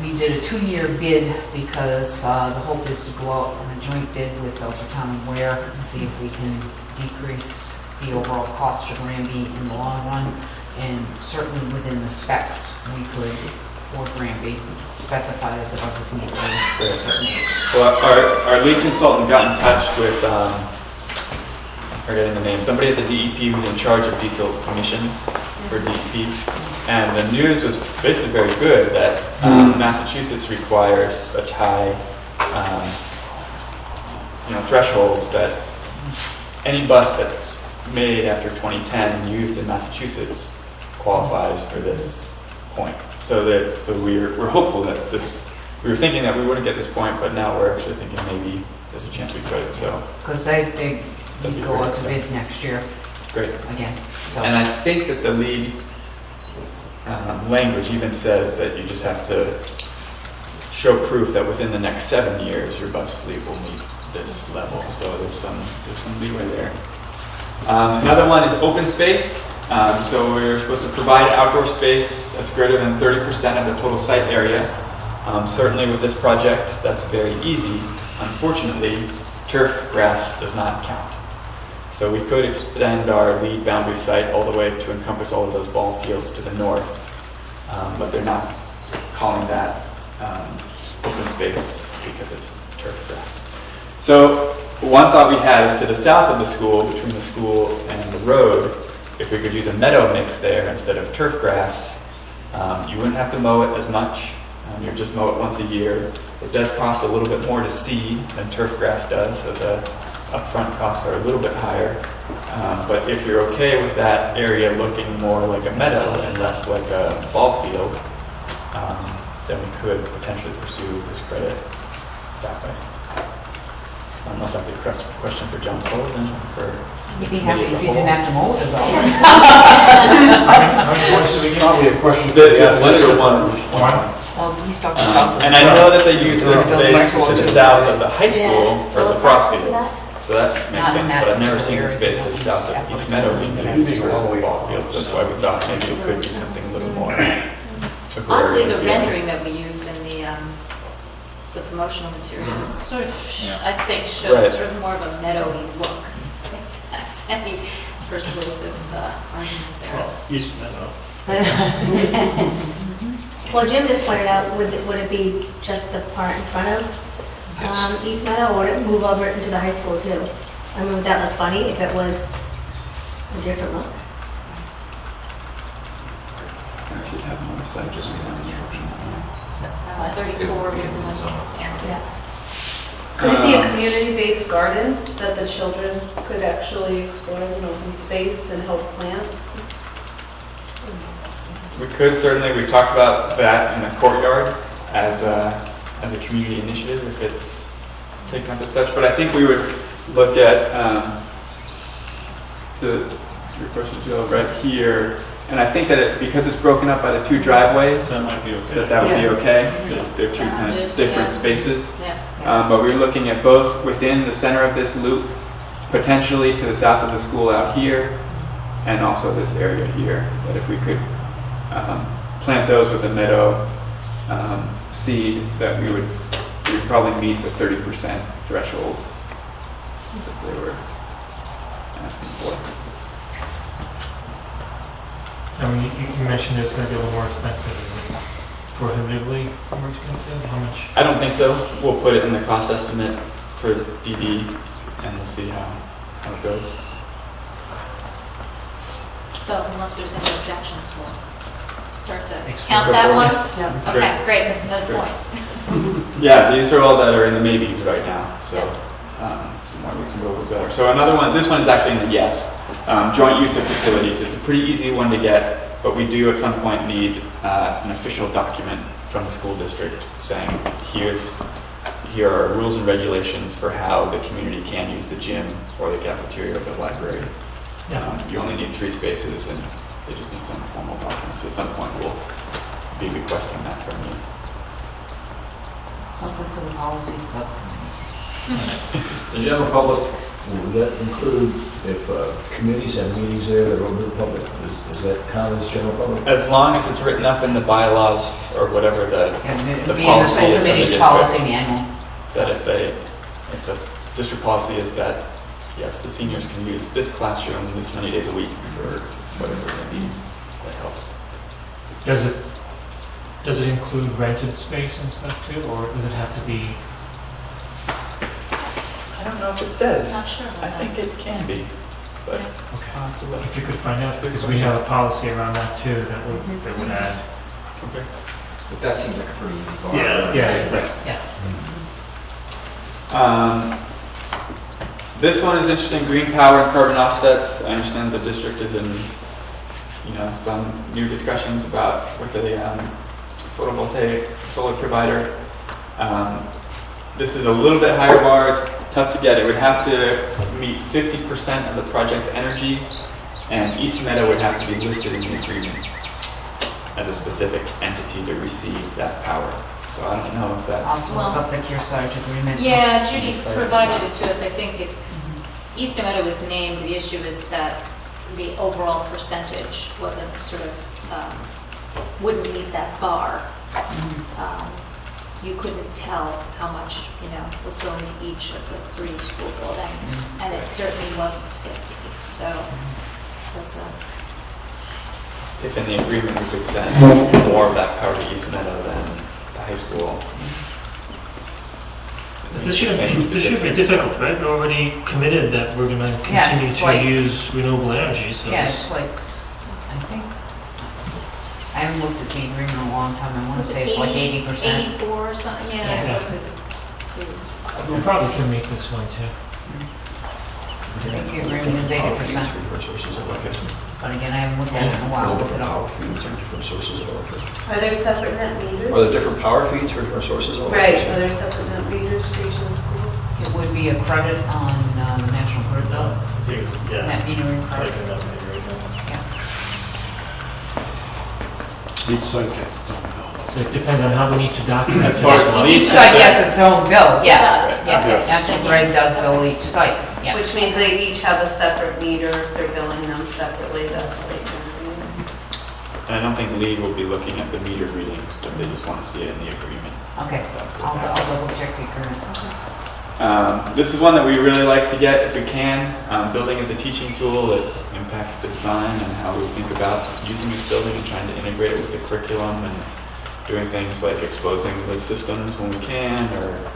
Speaker 11: we did a 2-year bid because the hope is to go out on a joint bid with Belchertown and Ware and see if we can decrease the overall cost of Granby in the long run. And certainly within the specs, we could for Granby, specify that the buses need to be a certain age.
Speaker 5: Well, our lead consultant got in touch with, I'm forgetting the name, somebody at the DEP who's in charge of diesel emissions for DEP. And the news was basically very good that Massachusetts requires such high thresholds that any bus that's made after 2010 and used in Massachusetts qualifies for this point. So we're hopeful that we were thinking that we wouldn't get this point, but now we're actually thinking maybe there's a chance we could. So
Speaker 11: Because they
Speaker 5: That'd be
Speaker 11: go out to
Speaker 5: great.
Speaker 11: bid next year
Speaker 5: great.
Speaker 11: again. So
Speaker 5: And I think that the lead language even says that you just have to show proof that within the next 7 years your bus fleet will meet this level. So there's some leeway there. Another one is open space. So we're supposed to provide outdoor space that's greater than 30% of the total site area. Certainly with this project, that's very easy. Unfortunately, turf grass does not count. So we could extend our lead boundary site all the way to encompass all of those ball fields to the north, but they're not calling that open space because it's turf grass. So one thought we had is to the south of the school, between the school and the road, if we could use a meadow mix there instead of turf grass, you wouldn't have to mow it as much. You would just mow it once a year. It does cost a little bit more to seed than turf grass does, so the upfront costs are a little bit higher. But if you're okay with that area looking more like a meadow and less like a ball field, then we could potentially pursue this credit that way. I don't know if that's a question for John Sullivan or for
Speaker 11: you'd be happy if you didn't have to mow it as all.
Speaker 10: Probably a question for
Speaker 5: This
Speaker 10: the
Speaker 5: is just
Speaker 10: athletic
Speaker 5: a one.
Speaker 11: Well, he's talking south of
Speaker 5: And I know that they use this
Speaker 11: Still
Speaker 5: space
Speaker 11: next
Speaker 5: to
Speaker 11: one
Speaker 5: the
Speaker 11: too.
Speaker 5: south of the high school
Speaker 9: Yeah.
Speaker 5: for lacrosse fields. So that makes
Speaker 11: Not in
Speaker 5: sense,
Speaker 11: that
Speaker 5: but I've never
Speaker 11: particular
Speaker 5: seen the space to the
Speaker 11: area.
Speaker 5: south of East Meadow being used for ball fields. That's why we thought maybe it could be something a little more
Speaker 6: Oddly,
Speaker 5: agrarian
Speaker 6: the
Speaker 5: feeling.
Speaker 6: rendering that we used in the promotional materials sort of, I think, shows
Speaker 5: Right.
Speaker 6: sort of more of a meadowy look. If that's any persuasive argument there.
Speaker 2: Well, East Meadow.
Speaker 9: Well, Jim just pointed out, would it be just the part in front of East Meadow, or would it move over into the high school too? I mean, would that look funny if it was a different look?
Speaker 5: I should have more site just design instruction.
Speaker 6: So, 34 was the one.
Speaker 9: Yeah.
Speaker 12: Could it be a community-based garden that the children could actually explore in open space and help plant?
Speaker 5: We could certainly, we've talked about that in the courtyard as a community initiative if it's taken up as such, but I think we would look at, to your question, Joe, right here, and I think that because it's broken up by the two driveways,
Speaker 2: That might be okay.
Speaker 5: that would be
Speaker 11: Yeah.
Speaker 5: okay. They're two kind
Speaker 6: Bounded,
Speaker 5: of different
Speaker 6: yeah.
Speaker 5: spaces.
Speaker 6: Yeah.
Speaker 5: But we were looking at both within the center of this loop, potentially to the south of the school out here, and also this area here, that if we could plant those with a meadow seed, that we would probably meet the 30% threshold that they were asking for.
Speaker 8: I mean, you mentioned it's going to be a little more expensive. Is it prohibitively more expensive? How much?
Speaker 5: I don't think so. We'll put it in the cost estimate for DD, and we'll see how it goes.
Speaker 6: So unless there's any objections, we'll start to
Speaker 8: Extra.
Speaker 6: count that one?
Speaker 11: Yeah.
Speaker 6: Okay, great, that's another
Speaker 5: Great.
Speaker 6: point.
Speaker 5: Yeah, these are all that are in the maybes right now, so the more we can go, the better. So another one, this one is actually in the yes. Joint use of facilities. It's a pretty easy one to get, but we do at some point need an official document from the school district saying, here are rules and regulations for how the community can use the gym or the cafeteria or the library. You only need 3 spaces, and they just need some formal documents. At some point, we'll be requesting that from you.
Speaker 11: Something for the policy subcommittee.
Speaker 13: The general public, will that include if committees have meetings there that are open to the public? Does that count as general public?
Speaker 5: As long as it's written up in the bylaws or whatever the
Speaker 11: Be in the
Speaker 5: policy
Speaker 11: school
Speaker 5: is for the
Speaker 11: committee's policy
Speaker 5: district,
Speaker 11: manual.
Speaker 5: that if the district policy is that, yes, the seniors can use this classroom this many days a week for whatever they need, that helps.
Speaker 8: Does it Does it include rented space and stuff too, or does it have to be?
Speaker 5: I don't know if it says.
Speaker 6: Not sure about
Speaker 5: I
Speaker 6: that.
Speaker 5: think it can be, but
Speaker 6: Yeah.
Speaker 8: Okay.
Speaker 5: I'll have to look.
Speaker 8: If you could find out, because we have a policy around that too that would add.
Speaker 5: Okay.
Speaker 7: But that seems like a pretty easy bar.
Speaker 8: Yeah. Right.
Speaker 11: Yeah.
Speaker 5: This one is interesting, green power and carbon offsets. I understand the district is in, some new discussions about with a photovoltaic solar provider. This is a little bit higher bar, it's tough to get. It would have to meet 50% of the project's energy, and East Meadow would have to be listed in the agreement as a specific entity to receive that power. So I don't know if
Speaker 11: I'll
Speaker 5: that's...
Speaker 11: have to look up the Kearsarge agreement.
Speaker 6: Yeah, Judy provided it to us. I think that East Meadow was named. The issue is that the overall percentage wasn't sort of, wouldn't meet that bar. You couldn't tell how much, was going to each of the 3 school buildings, and it certainly wasn't 50. So it's a...
Speaker 5: If in the agreement we could send more of that power to East Meadow than the high school.
Speaker 8: This should be difficult, right? We're already committed that we're going to
Speaker 11: Yeah,
Speaker 8: continue
Speaker 11: it's
Speaker 8: to
Speaker 11: like-
Speaker 8: use renewable energy. So
Speaker 11: Yeah,
Speaker 8: this-
Speaker 11: it's like, I think, I haven't looked at the agreement in a long time. I want to
Speaker 6: Was
Speaker 11: say
Speaker 6: it
Speaker 11: it's like 80%.
Speaker 6: 84 or something? Yeah.
Speaker 11: Yeah.
Speaker 6: I looked at it too.
Speaker 8: we probably can make this one too.
Speaker 11: I think the agreement is 80%.
Speaker 13: Different sources of electricity.
Speaker 11: But again, I haven't looked at it in a while.
Speaker 13: Different power feeds and different sources of electricity.
Speaker 12: Are there separate net meters?
Speaker 13: Are there different power feeds or different sources of
Speaker 12: Right,
Speaker 13: electricity?
Speaker 12: are there separate net meters for each of the schools?
Speaker 11: It would be a credit on the National Grid though.
Speaker 2: Yeah.
Speaker 11: Net metering
Speaker 2: It's
Speaker 11: credit.
Speaker 2: like a net meter right now.
Speaker 11: Yeah.
Speaker 10: Each site gets its own bill.
Speaker 8: So it depends on how we need to document.
Speaker 5: As far as
Speaker 8: it.
Speaker 5: lead
Speaker 11: Each site gets its own bill,
Speaker 6: It
Speaker 11: yeah.
Speaker 6: does.
Speaker 11: Yeah,
Speaker 6: Okay.
Speaker 11: National Grid does bill each site, yeah.
Speaker 12: Which means they each have a separate meter, they're billing them separately, that's how they can do it.
Speaker 5: I don't think Lee will be looking at the meter readings, but they just want to see it in the agreement.
Speaker 11: Okay, I'll double check the agreement.
Speaker 5: This is one that we really like to get if we can. Building is a teaching tool that impacts the design and how we think about using this building and trying to integrate it with the curriculum and doing things like exposing the systems when we can, or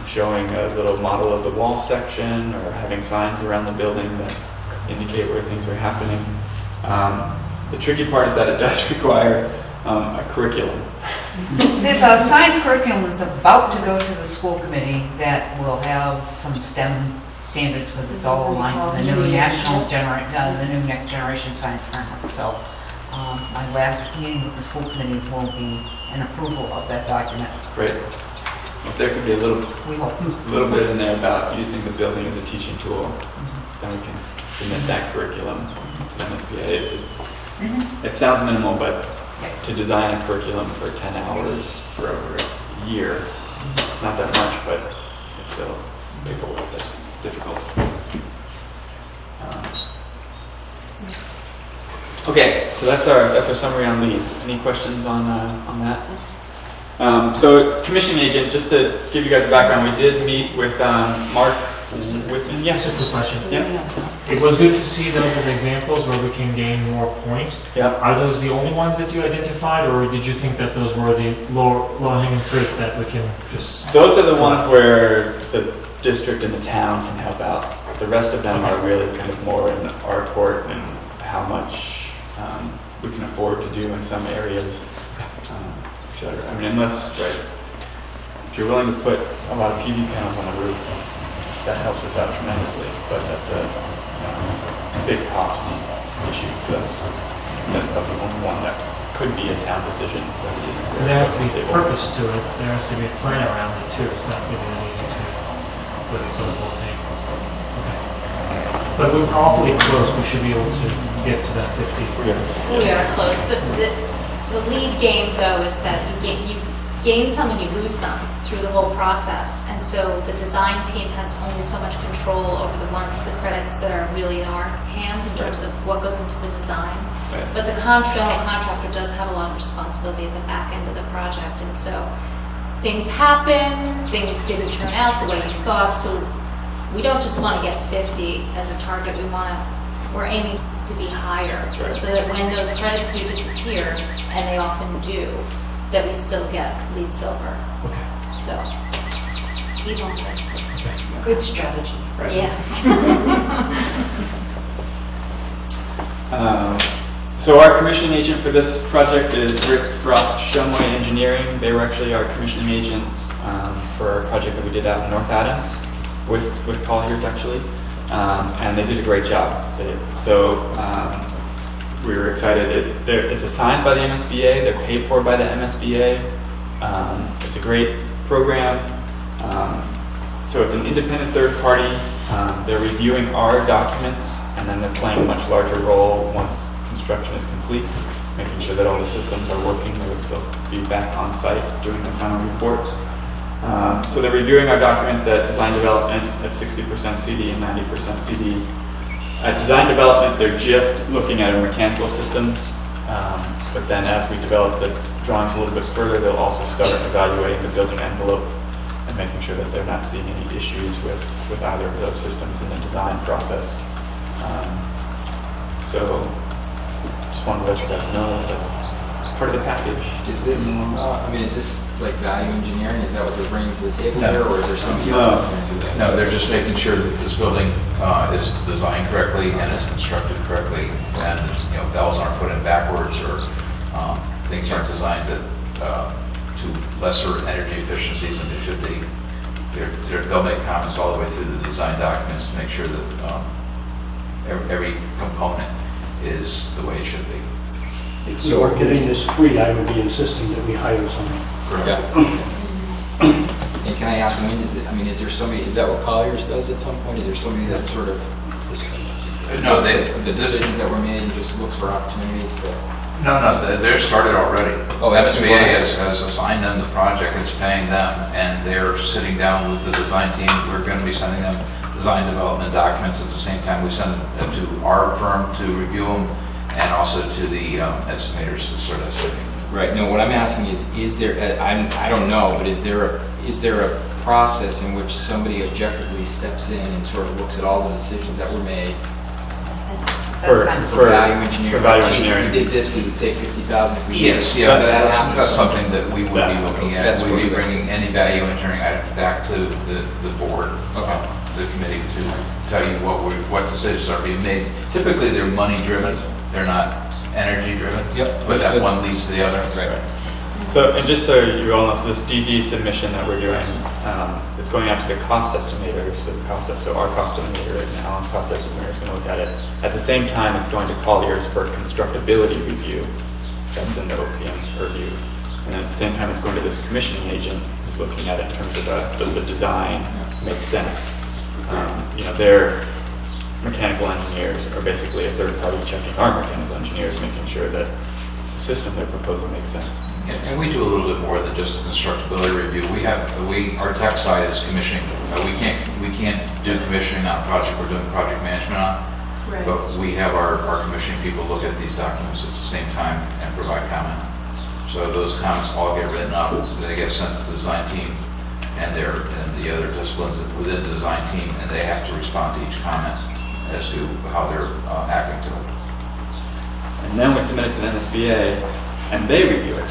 Speaker 5: showing a little model of the wall section, or having signs around the building that indicate where things are happening. The tricky part is that it does require a curriculum.
Speaker 11: There's a science curriculum that's about to go to the school committee that will have some STEM standards because it's all aligned to the new the new next generation science framework. So my last meeting with the school committee will be an approval of that document.
Speaker 5: Great. If there could be a little
Speaker 11: We hope.
Speaker 5: bit in there about using the building as a teaching tool, then we can submit that curriculum to MSBA. It sounds minimal, but to design a curriculum for 10 hours for over a year, it's not that much, but it's still paperwork that's difficult. Okay, so that's our summary on leave. Any questions on that? So commissioning agent, just to give you guys a background, we did meet with Mark Whitman.
Speaker 8: Yes, a quick question.
Speaker 5: Yeah.
Speaker 8: It was good to see those as examples where we can gain more points.
Speaker 5: Yeah.
Speaker 8: Are those the only ones that you identified, or did you think that those were the low-hanging fruit that we can just...
Speaker 5: Those are the ones where the district and the town can help out. The rest of them are really kind of more in our court and how much we can afford to do in some areas, et cetera. I mean, if you're willing to put a lot of PV panels on the roof, that helps us out tremendously, but that's a big cost issue, so that's the only one that could be a town decision.
Speaker 8: And there has to be purpose to it. There has to be a plan around it too. It's not really that easy to put a thing. Okay. But we're awfully close. We should be able to get to that 50.
Speaker 6: We are close. The lead game, though, is that you gain some and you lose some through the whole process. And so the design team has only so much control over the credits that are really in our hands in terms of what goes into the design.
Speaker 5: Right.
Speaker 6: But the general contractor does have a lot of responsibility at the back end of the project. And so things happen, things didn't turn out the way you thought. So we don't just want to get 50 as a target. We're aiming to be higher,
Speaker 5: Right.
Speaker 6: so that when those credits do disappear, and they often do, that we still get LEED silver.
Speaker 8: Okay.
Speaker 6: So, keep on it.
Speaker 3: Good strategy.
Speaker 6: Yeah.
Speaker 5: So our commissioning agent for this project is Risk Frost Shumway Engineering. They were actually our commissioning agents for a project that we did out in North Adams with Colliers actually, and they did a great job. We were excited. It's assigned by the MSBA. They're paid for by the MSBA. It's a great program. So it's an independent third party. They're reviewing our documents, and then they're playing a much larger role once construction is complete, making sure that all the systems are working. They'll be back on site doing the final reports. So they're reviewing our documents at design development at 60% CD and 90% CD. At design development, they're just looking at our mechanical systems, but then as we develop the drawings a little bit further, they'll also start evaluating the building envelope and making sure that they're not seeing any issues with either of those systems in the design process. So just wanted to let you guys know that's part of the package.
Speaker 7: Is this, is this like value engineering? Is that what they're bringing to the table
Speaker 1: No.
Speaker 7: here, or is there somebody else that's going to do that?
Speaker 1: No, they're just making sure that this building is designed correctly and is constructed correctly, and bells aren't put in backwards, or things aren't designed to lesser energy efficiencies than they should be. They'll make comments all the way through the design documents to make sure that every component is the way it should be.
Speaker 10: If we were getting this free, I would be insisting that we hire someone.
Speaker 7: And can I ask, when is it? Is there somebody? Is that what Colliers does at some point? Is there somebody that sort of
Speaker 1: No,
Speaker 7: looks at the decisions that were made and just looks for opportunities to?
Speaker 1: No, they're started already.
Speaker 7: Oh, that's
Speaker 1: MSBA
Speaker 7: good.
Speaker 1: has assigned them the project, it's paying them, and they're sitting down with the design team. We're going to be sending them design development documents at the same time we send them to our firm to review them, and also to the estimators to start estimating.
Speaker 7: Right. No, what I'm asking is there? I don't know, but is there a process in which somebody objectively steps in and sort of looks at all the decisions that were made?
Speaker 5: For
Speaker 7: value engineering.
Speaker 5: For value
Speaker 7: Like, geez,
Speaker 5: engineering.
Speaker 7: If we did this, we would save 50,000 if we did
Speaker 1: Yes,
Speaker 7: this.
Speaker 1: yeah,
Speaker 7: Does that happen?
Speaker 1: that's something that we would be
Speaker 5: That's-
Speaker 1: looking at.
Speaker 7: that's
Speaker 1: We'd be
Speaker 7: what-
Speaker 1: bringing any value engineering items back to the board,
Speaker 7: Okay.
Speaker 1: the committee, to tell you what decisions are being made. Typically, they're money driven, they're not energy driven.
Speaker 7: Yep.
Speaker 1: But that one leads to the other.
Speaker 7: Right.
Speaker 5: So, and just so you all know, so this DD submission that we're doing, is going out to the cost estimators. So our cost estimator and Alan's cost estimator is going to look at it. At the same time, it's going to Colliers for constructability review. That's in the OPM purview. And at the same time, it's going to this commissioning agent who's looking at it in terms of does the design make sense? Their mechanical engineers are basically a third party checking our mechanical engineers, making sure that the system they're proposing makes sense.
Speaker 1: And we do a little bit more than just a constructability review. Our tech side is commissioning. We can't do commissioning on a project we're doing project management on.
Speaker 12: Right.
Speaker 1: But we have our commissioning people look at these documents at the same time and provide comment. So those comments all get written up, they get sent to the design team and the other disciplines within the design team, and they have to respond to each comment as to how they're acting to it.
Speaker 5: And then we submit it to the NSBA, and they review it.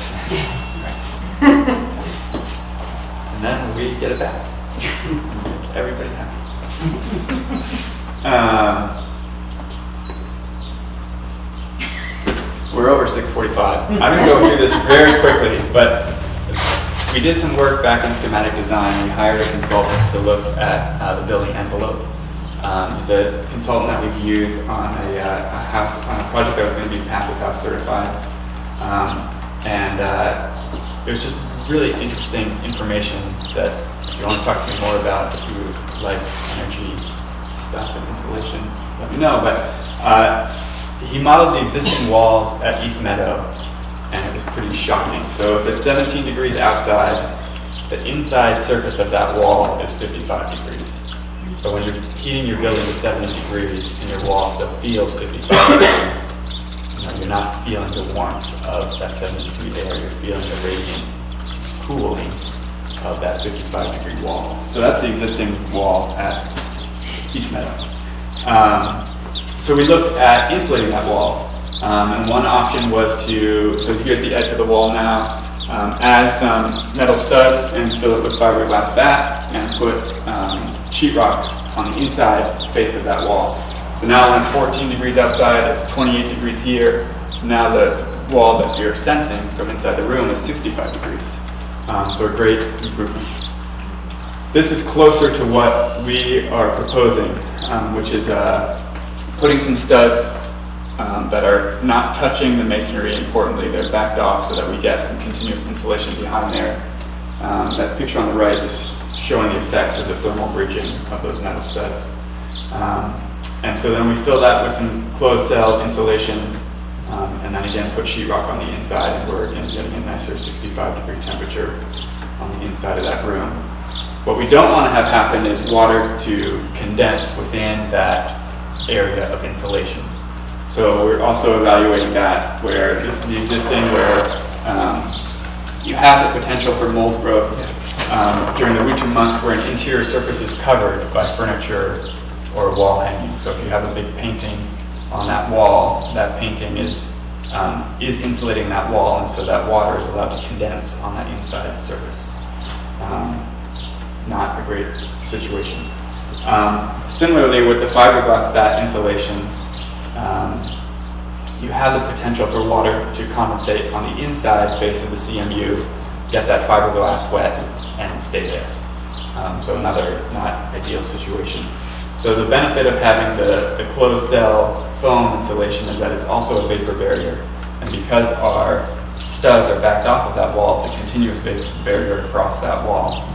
Speaker 5: And then we get it back. Make everybody happy. We're over 6:45. I'm going to go through this very quickly, but we did some work back in schematic design. We hired a consultant to look at the building envelope. He's a consultant that we've used on a project that was going to be Passive House certified. There's just really interesting information that if you want to talk to me more about, if you like energy stuff and insulation, let me know. But he modeled the existing walls at East Meadow, and it was pretty shocking. So if it's 17 degrees outside, the inside surface of that wall is 55 degrees. So when you're heating your building to 70 degrees and your wall still feels 55 degrees, you're not feeling the warmth of that 70 degree air, you're feeling the radiant cooling of that 55 degree wall. So that's the existing wall at East Meadow. So we looked at insulating that wall. And one option was so here's the edge of the wall now. add some metal studs and fill it with fiberglass bat and put sheetrock on the inside face of that wall. So now when it's 14 degrees outside, it's 28 degrees here. Now the wall that you're sensing from inside the room is 65 degrees. So a great improvement. This is closer to what we are proposing, which is putting some studs that are not touching the masonry. Importantly, they're backed off so that we get some continuous insulation behind there. That picture on the right is showing the effects of the thermal bridging of those metal studs. And so then we fill that with some closed cell insulation, and then again put sheetrock on the inside, and we're again getting a nicer 65-degree temperature on the inside of that room. What we don't want to have happen is water to condense within that area of insulation. So we're also evaluating that, where this is the existing, where you have the potential for mold growth during the winter months where an interior surface is covered by furniture or wall hanging. So if you have a big painting on that wall, that painting is insulating that wall, and so that water is allowed to condense on that inside surface. Not a great situation. Similarly, with the fiberglass bat insulation, you have the potential for water to condensate on the inside face of the CMU, get that fiberglass wet, and stay there. So another not ideal situation. So the benefit of having the closed cell foam insulation is that it's also a vapor barrier. And because our studs are backed off of that wall, it's a continuous vapor barrier across that wall.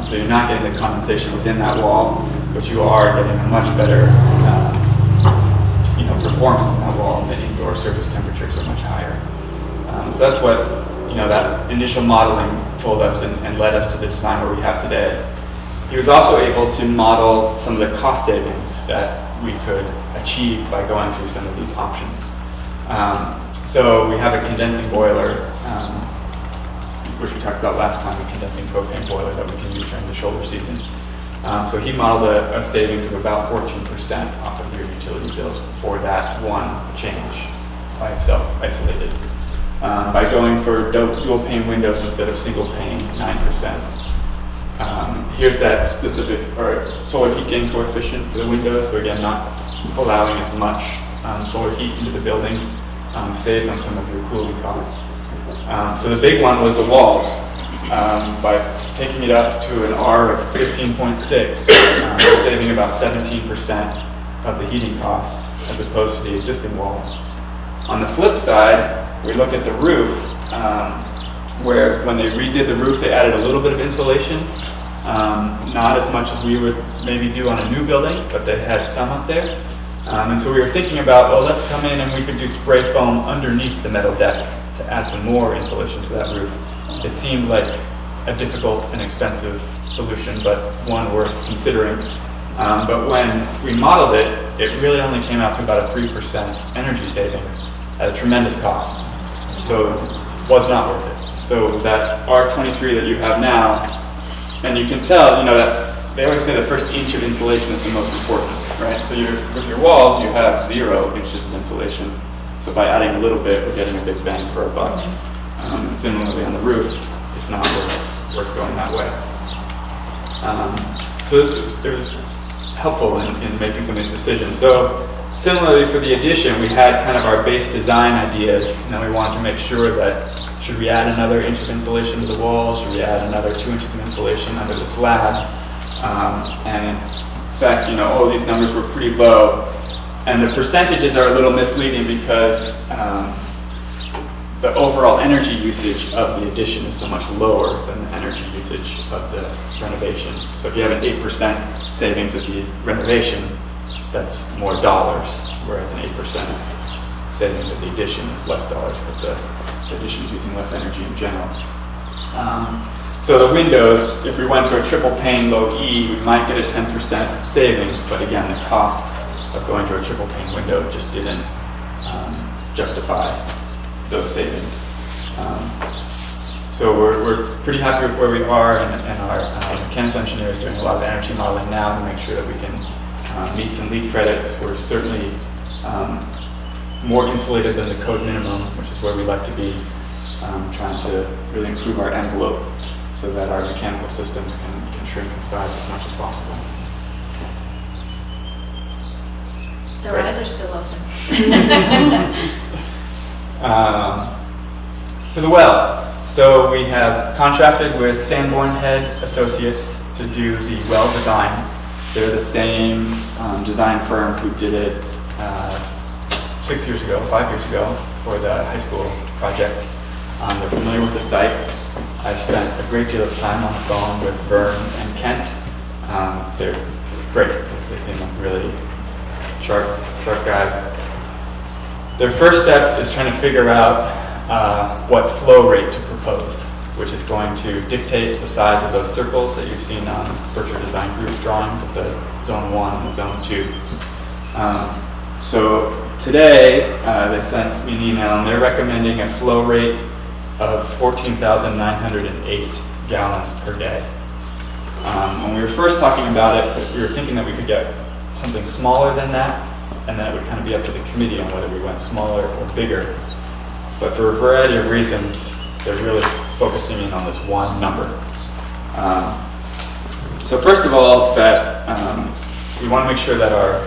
Speaker 5: So you're not getting the condensation within that wall, but you are getting a much better performance in that wall. The indoor surface temperatures are much higher. So that's what that initial modeling told us and led us to the design where we have today. He was also able to model some of the cost savings that we could achieve by going through some of these options. So we have a condensing boiler, which we talked about last time, a condensing propane boiler that we can use during the shoulder seasons. So he modeled a savings of about 14% off of your utility bills for that one change by itself, isolated. By going for dual pane windows instead of single pane, 9%. Here's that specific solar heat gain coefficient for the windows. So again, not allowing as much solar heat into the building, saves on some of your cooling costs. So the big one was the walls. By taking it up to an R of 15.6, we're saving about 17% of the heating costs as opposed to the existing walls. On the flip side, we look at the roof, where when they redid the roof, they added a little bit of insulation. Not as much as we would maybe do on a new building, but they had some up there. And so we were thinking about, well, let's come in and we could do spray foam underneath the metal deck to add some more insulation to that roof. It seemed like a difficult and expensive solution, but one worth considering. But when we modeled it, it really only came out to about a 3% energy savings at a tremendous cost. So it was not worth it. So that R23 that you have now, and you can tell, that they always say the first inch of insulation is the most important, right? So with your walls, you have 0 inches of insulation. So by adding a little bit, we're getting a big bang for our buck. And similarly on the roof, it's not worth going that way. So this was helpful in making some of these decisions. So similarly for the addition, we had kind of our base design ideas, and then we wanted to make sure that should we add another inch of insulation to the wall, should we add another 2 inches of insulation under the slab? And in fact, all these numbers were pretty low. And the percentages are a little misleading because the overall energy usage of the addition is so much lower than the energy usage of the renovation. So if you have an 8% savings of the renovation, that's more dollars, whereas an 8% savings of the addition is less dollars because the addition is using less energy in general. So the windows, if we went to a triple pane low E, we might get a 10% savings, but again, the cost of going to a triple pane window just didn't justify those savings. So we're pretty happy with where we are, and our mechanical engineer is doing a lot of energy modeling now to make sure that we can meet some LEED credits. We're certainly more insulated than the code minimum, which is where we like to be. trying to really improve our envelope so that our mechanical systems can shrink in size as much as possible.
Speaker 6: Their eyes are still open.
Speaker 5: So the well. So we have contracted with Sanborn Head Associates to do the well design. They're the same design firm who did it 5 years ago for the high school project. They're familiar with the site. I've spent a great deal of time on the phone with Vern and Kent. They're great. They seem like really sharp guys. Their first step is trying to figure out what flow rate to propose, which is going to dictate the size of those circles that you've seen on Berkshire Design Group's drawings of the Zone 1 and the Zone 2. So today, they sent me an email, and they're recommending a flow rate of 14,908 gallons per day. When we were first talking about it, we were thinking that we could get something smaller than that, and then it would kind of be up to the committee on whether we went smaller or bigger. But for a variety of reasons, they're really focusing in on this one number. So first of all, that we want to make sure that our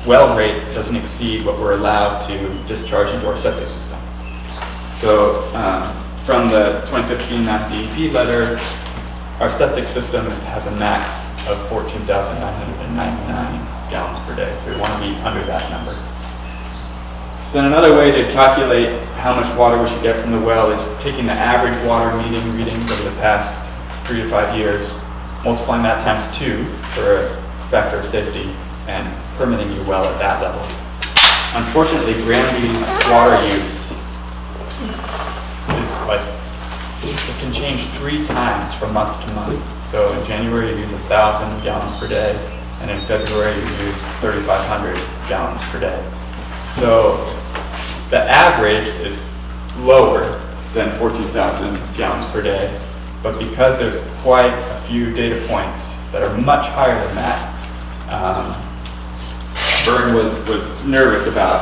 Speaker 5: well rate doesn't exceed what we're allowed to discharge into our septic system. So from the 2015 Mass DEP letter, our septic system has a max of 14,999 gallons per day. So we want to be under that number. So another way to calculate how much water we should get from the well is taking the average water readings over the past 3 to 5 years, multiplying that times 2 for a factor of safety, and permitting your well at that level. Unfortunately, Granby's water use is like, it can change 3 times from month to month. So in January you use 1,000 gallons per day, and in February you use 3,500 gallons per day. So the average is lower than 14,000 gallons per day, but because there's quite a few data points that are much higher than that, Vern was nervous about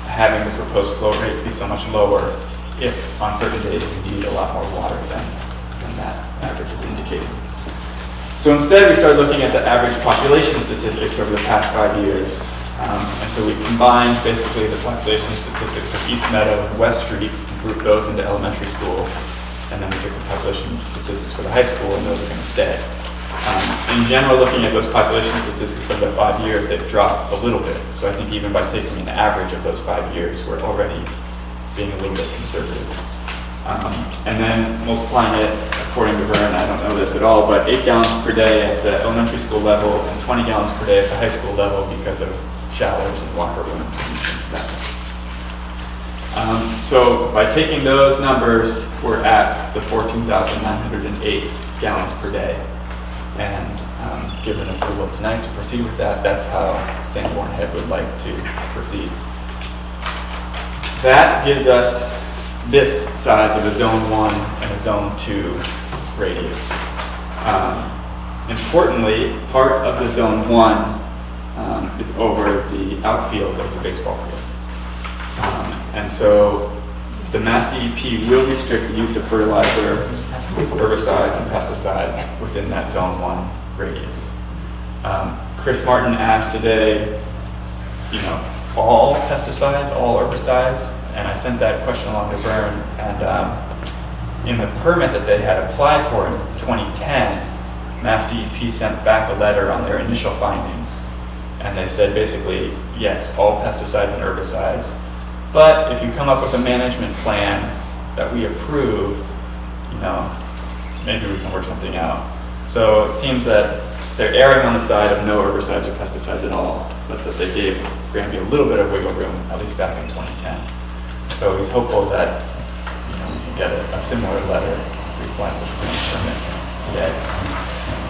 Speaker 5: having the proposed flow rate be so much lower if on certain days we need a lot more water than that average is indicating. So instead we started looking at the average population statistics over the past 5 years. And so we combined basically the population statistics for East Meadow and West Street and grouped those into elementary school. And then we took the population statistics for the high school, and those are going to stay. In general, looking at those population statistics over the 5 years, they've dropped a little bit. So I think even by taking an average of those 5 years, we're already being a little bit conservative. And then multiplying it, according to Vern, I don't know this at all, but 8 gallons per day at the elementary school level and 20 gallons per day at the high school level because of showers and locker rooms and things like that. So by taking those numbers, we're at the 14,908 gallons per day. And given approval tonight to proceed with that, that's how Sanborn Head would like to proceed. That gives us this size of a Zone 1 and a Zone 2 radius. Importantly, part of the Zone 1 is over the outfield of the baseball field. And so the Mass DEP will restrict the use of fertilizer, herbicides, and pesticides within that Zone 1 radius. Chris Martin asked today, all pesticides, all herbicides, and I sent that question along to Vern, and in the permit that they had applied for in 2010, Mass DEP sent back a letter on their initial findings, and they said basically, yes, all pesticides and herbicides, but if you come up with a management plan that we approve, maybe we can work something out. So it seems that they're erring on the side of no herbicides or pesticides at all, but that they gave Granby a little bit of wiggle room, at least back in 2010. So he's hopeful that we can get a similar letter replying with the same permit today.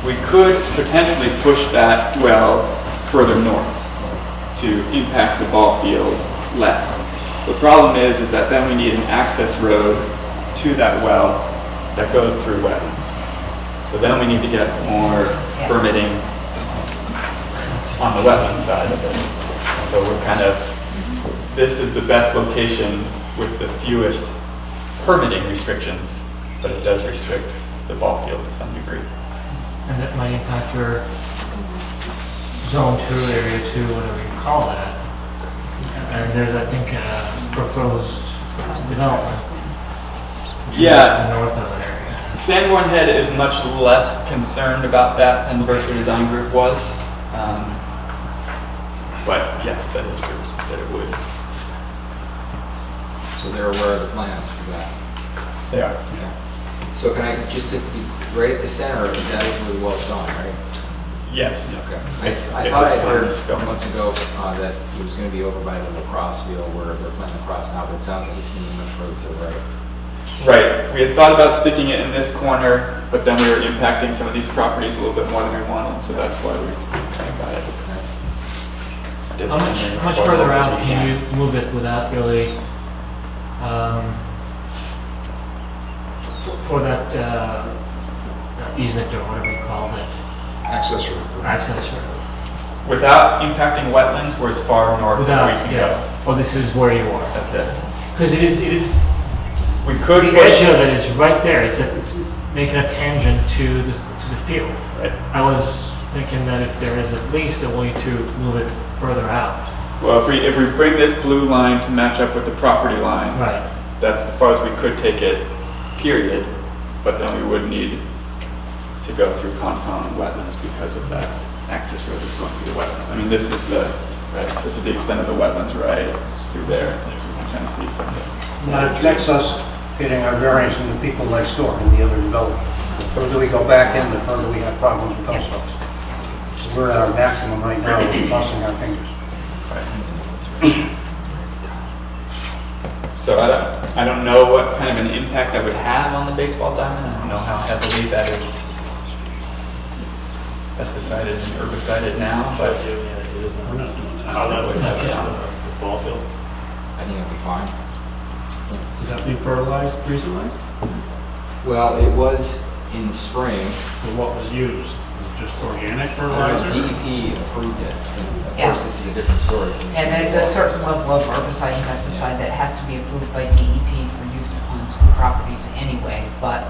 Speaker 5: We could potentially push that well further north to impact the ball field less. The problem is that then we need an access road to that well that goes through wetlands. So then we need to get more permitting on the wetland side of it. So we're this is the best location with the fewest permitting restrictions, but it does restrict the ball field to some degree.
Speaker 8: And that might impact your zone 2, area 2, whatever you call that. And there's, I think, a proposed development.
Speaker 5: Yeah.
Speaker 8: North of the area.
Speaker 5: Sanborn Head is much less concerned about that than the Berkeley Design Group was. But yes, that is true, that it would.
Speaker 7: So they're aware of the plans for that.
Speaker 5: They are.
Speaker 7: Okay. So can I, just to be right at the center, that is really well done, right?
Speaker 5: Yes.
Speaker 7: Okay.
Speaker 5: It
Speaker 7: I thought
Speaker 5: was
Speaker 7: I heard
Speaker 5: planned going.
Speaker 7: months ago that it was going to be over by the lacrosse field where they're playing lacrosse now, but it sounds like it's going to be much further to the right.
Speaker 5: Right. We had thought about sticking it in this corner, but then we were impacting some of these properties a little bit more than we wanted, so that's why we kind of got it.
Speaker 8: How much further out can you move it without really, for that easement or whatever you call it?
Speaker 1: Access road.
Speaker 8: Access road.
Speaker 5: Without impacting wetlands, we're as far north as we can go.
Speaker 8: Oh, this is where you are.
Speaker 5: That's it.
Speaker 8: Because it is,
Speaker 5: We could
Speaker 8: the
Speaker 5: push.
Speaker 8: edge of it is right there. It's making a tangent to the field.
Speaker 5: Right.
Speaker 8: I was thinking that if there is at least a way to move it further out.
Speaker 5: Well, if we bring this blue line to match up with the property line,
Speaker 8: Right.
Speaker 5: that's as far as we could take it, period. But then we would need to go through compound and wetlands because of that access road that's going through the wetlands. I mean, this is the extent of the wetlands right through there. You can kind of see something.
Speaker 10: That affects us getting our variance from the people next door in the other development. The further we go back in, the further we have problems with those folks. So we're at our maximum right now, we're crossing our fingers.
Speaker 5: So I don't know what kind of an impact that would have on the baseball diamond. I don't know how heavily that is pesticided and herbicided now, but
Speaker 2: How that would have the ball field.
Speaker 7: I think it'll be fine.
Speaker 2: Does that be fertilized recently?
Speaker 7: Well, it was in the spring.
Speaker 2: Or what was used? Was it just organic fertilizer?
Speaker 7: DEP approved it. And of
Speaker 11: Yeah.
Speaker 7: course, this is a different story.
Speaker 11: And there's a certain level of herbicide and pesticide that has to be approved by DEP for use on school properties anyway, but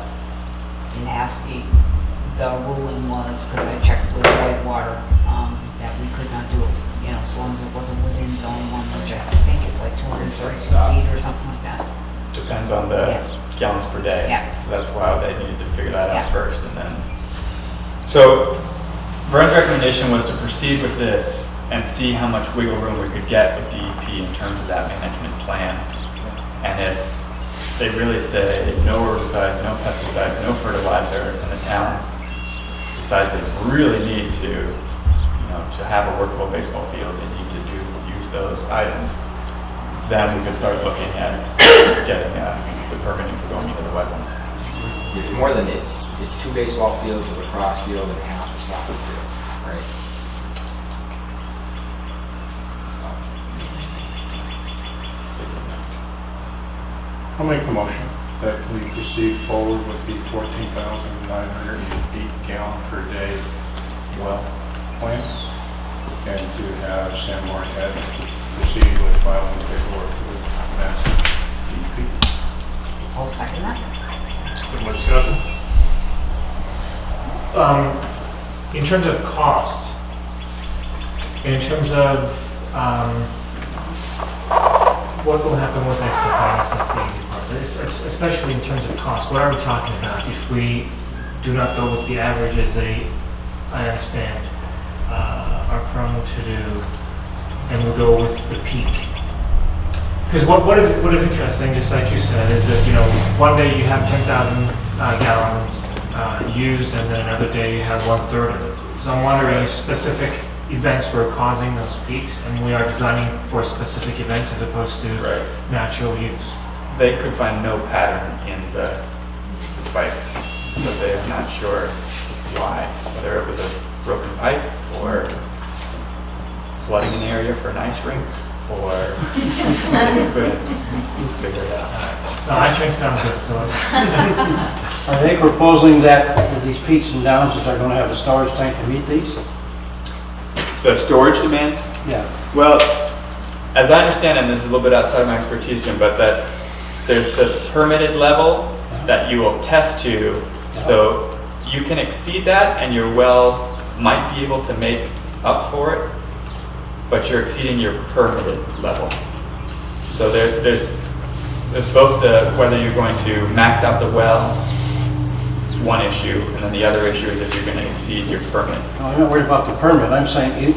Speaker 11: it has to be, the ruling was, because I checked with Whitewater, that we could not do it, as long as it wasn't within zone 1, which I think is like 230 feet or something like that.
Speaker 5: depends on the
Speaker 11: Yeah.
Speaker 5: gallons per day.
Speaker 11: Yeah.
Speaker 5: So that's why they needed to figure that out
Speaker 11: Yeah.
Speaker 5: first, and then. So Vern's recommendation was to proceed with this and see how much wiggle room we could get with DEP in terms of that management plan. And if they really say no herbicides, no pesticides, no fertilizer, and the town decides they really need to have a workable baseball field, they need to use those items, then we could start looking at getting the permitting for going into the wetlands.
Speaker 7: It's more than, it's 2 baseball fields, a lacrosse field, and half a soccer field, right?
Speaker 10: I'll make a motion that we proceed forward with the 14,908 gallon per day well plan, and to have Sanborn Head proceed with filing paperwork with Mass DEP.
Speaker 11: I'll second that.
Speaker 2: Any more discussion?
Speaker 8: In terms of cost, in terms of what will happen with excess, I guess that's the easy part, especially in terms of cost. What are we talking about if we do not go with the average as I understand, are prone to do, and we'll go with the peak? Because what is interesting, just like you said, is that one day you have 10,000 gallons used, and then another day you have 1/3 of it. So I'm wondering if specific events were causing those peaks, and we are designing for specific events as opposed to natural use.
Speaker 5: They could find no pattern in the spikes, so they're not sure why, whether it was a broken pipe or flooding an area for an ice rink, or they couldn't figure it out.
Speaker 8: No, ice rink sounds good, so
Speaker 10: Are they proposing that with these peaks and downs, is they're going to have a storage tank to meet these?
Speaker 5: The storage demands?
Speaker 10: Yeah.
Speaker 5: Well, as I understand it, and this is a little bit outside of my expertise, Jim, but that there's the permitted level that you will test to. So you can exceed that and your well might be able to make up for it, but you're exceeding your permitted level. So there's both whether you're going to max out the well, one issue, and then the other issue is if you're going to exceed your permit.
Speaker 4: No, I'm not worried about the permit. I'm saying,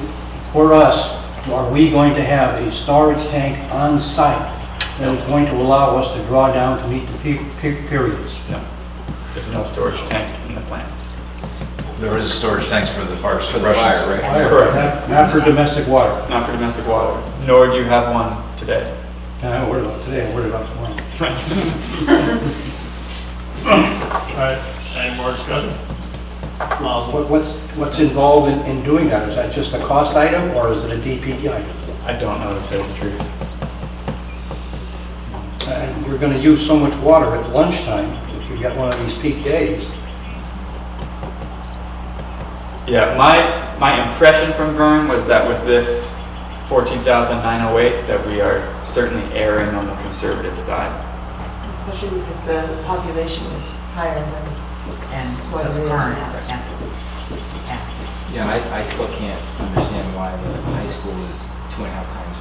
Speaker 4: for us, are we going to have a storage tank on site that is going to allow us to draw down to meet the peak periods?
Speaker 5: No, there's no storage tank in the plans.
Speaker 1: There is storage tanks for the fire
Speaker 7: For the fire,
Speaker 1: suppression.
Speaker 7: right?
Speaker 5: Correct.
Speaker 4: Not for domestic water.
Speaker 5: Not for domestic water, nor do you have one today.
Speaker 4: I'm not worried about today, I'm worried about tomorrow.
Speaker 2: All right, any more discussion?
Speaker 4: What's involved in doing that? Is that just a cost item, or is it a DP item?
Speaker 5: I don't know, to tell you the truth.
Speaker 4: And we're gonna use so much water at lunchtime, if you get one of these peak days.
Speaker 5: Yeah, my impression from Vern was that with this 14,908, that we are certainly erring on the conservative side.
Speaker 14: Especially because the population is higher than
Speaker 11: And
Speaker 14: what it
Speaker 11: what's
Speaker 14: is.
Speaker 11: current.
Speaker 7: Yeah, I still can't understand why the high school is 2.5 times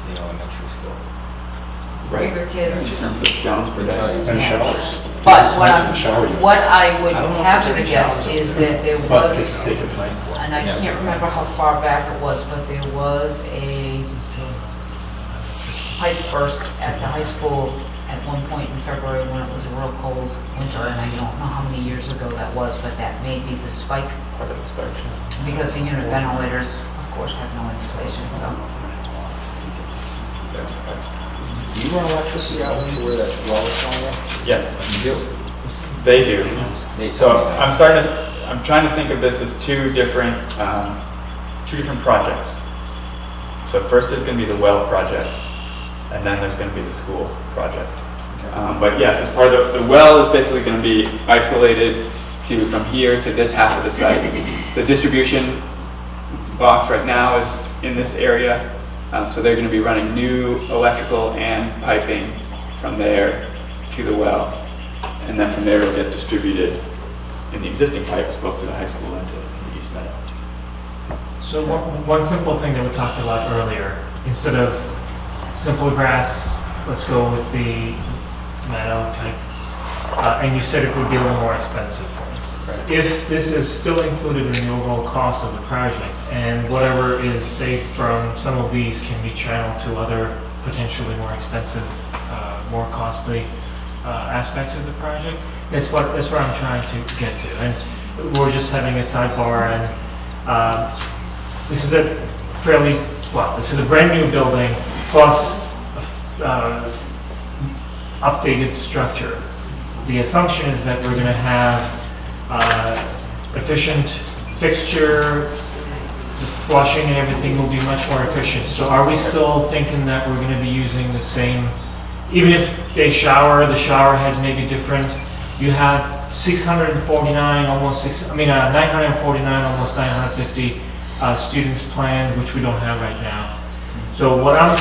Speaker 7: the elementary school.
Speaker 11: Bigger
Speaker 5: In
Speaker 11: kids.
Speaker 5: terms of gallons per day.
Speaker 10: And showers.
Speaker 11: But
Speaker 10: Shower units.
Speaker 11: what I would
Speaker 10: I don't know if
Speaker 11: hazard a
Speaker 10: there's any
Speaker 11: guess
Speaker 10: showers
Speaker 11: is
Speaker 10: up there,
Speaker 11: that there
Speaker 10: but
Speaker 11: was,
Speaker 10: they could play.
Speaker 11: and I
Speaker 7: Yeah.
Speaker 11: can't remember how far back it was, but there was a pipe burst at the high school at one point in February when it was a real cold winter, and I don't know how many years ago that was, but that may be the spike,
Speaker 5: Part of the specs.
Speaker 11: because the unit ventilators, of course, have no insulation, so.
Speaker 7: Do you run electricity out to where that well is going in?
Speaker 5: Yes,
Speaker 7: You do?
Speaker 5: they do.
Speaker 7: They
Speaker 5: So
Speaker 7: told me that.
Speaker 5: I'm trying to think of this as two different projects. So first is going to be the well project, and then there's going to be the school project. But yes, as part of the well is basically going to be isolated from here to this half of the site. The distribution box right now is in this area, so they're going to be running new electrical and piping from there to the well, and then from there it'll get distributed in the existing pipes both to the high school and to the East Meadow.
Speaker 8: So one simple thing that we talked about earlier, instead of simple grass, let's go with the meadow type. And you said it would be a little more expensive, for instance.
Speaker 5: Right.
Speaker 8: If this is still included in the overall cost of the project, and whatever is saved from some of these can be channeled to other potentially more expensive, more costly aspects of the project, that's what I'm trying to get to. And we're just having a sidebar, and this is a this is a brand new building plus updated structure. The assumption is that we're going to have efficient fixture, the flushing and everything will be much more efficient. So are we still thinking that we're going to be using the same, even if they shower, the shower has maybe different, you have 949, almost 950 students planned, which we don't have right now. So what I'm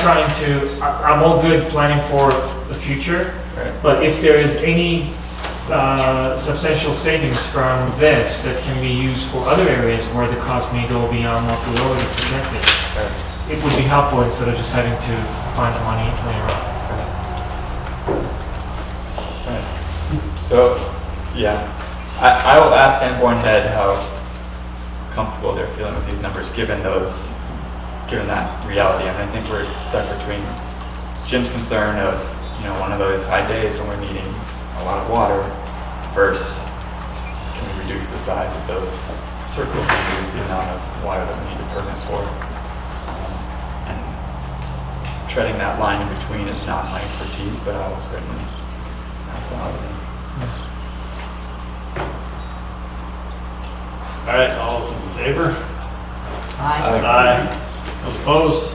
Speaker 8: I'm all good planning for the future,
Speaker 5: Right.
Speaker 8: but if there is any substantial savings from this that can be used for other areas where the cost may go beyond what we already projected, it would be helpful instead of just having to find the money later on.
Speaker 5: Right. So, yeah, I will ask Sanborn Head how comfortable they're feeling with these numbers, given that reality. And I think we're stuck between Jim's concern of, one of those high days when we're needing a lot of water versus can we reduce the size of those circles and reduce the amount of water that we need to permit for. And treading that line in between is not my expertise, but I will certainly pass on it.
Speaker 2: All right, all those in favor?
Speaker 11: Aye.
Speaker 2: Aye. Those opposed?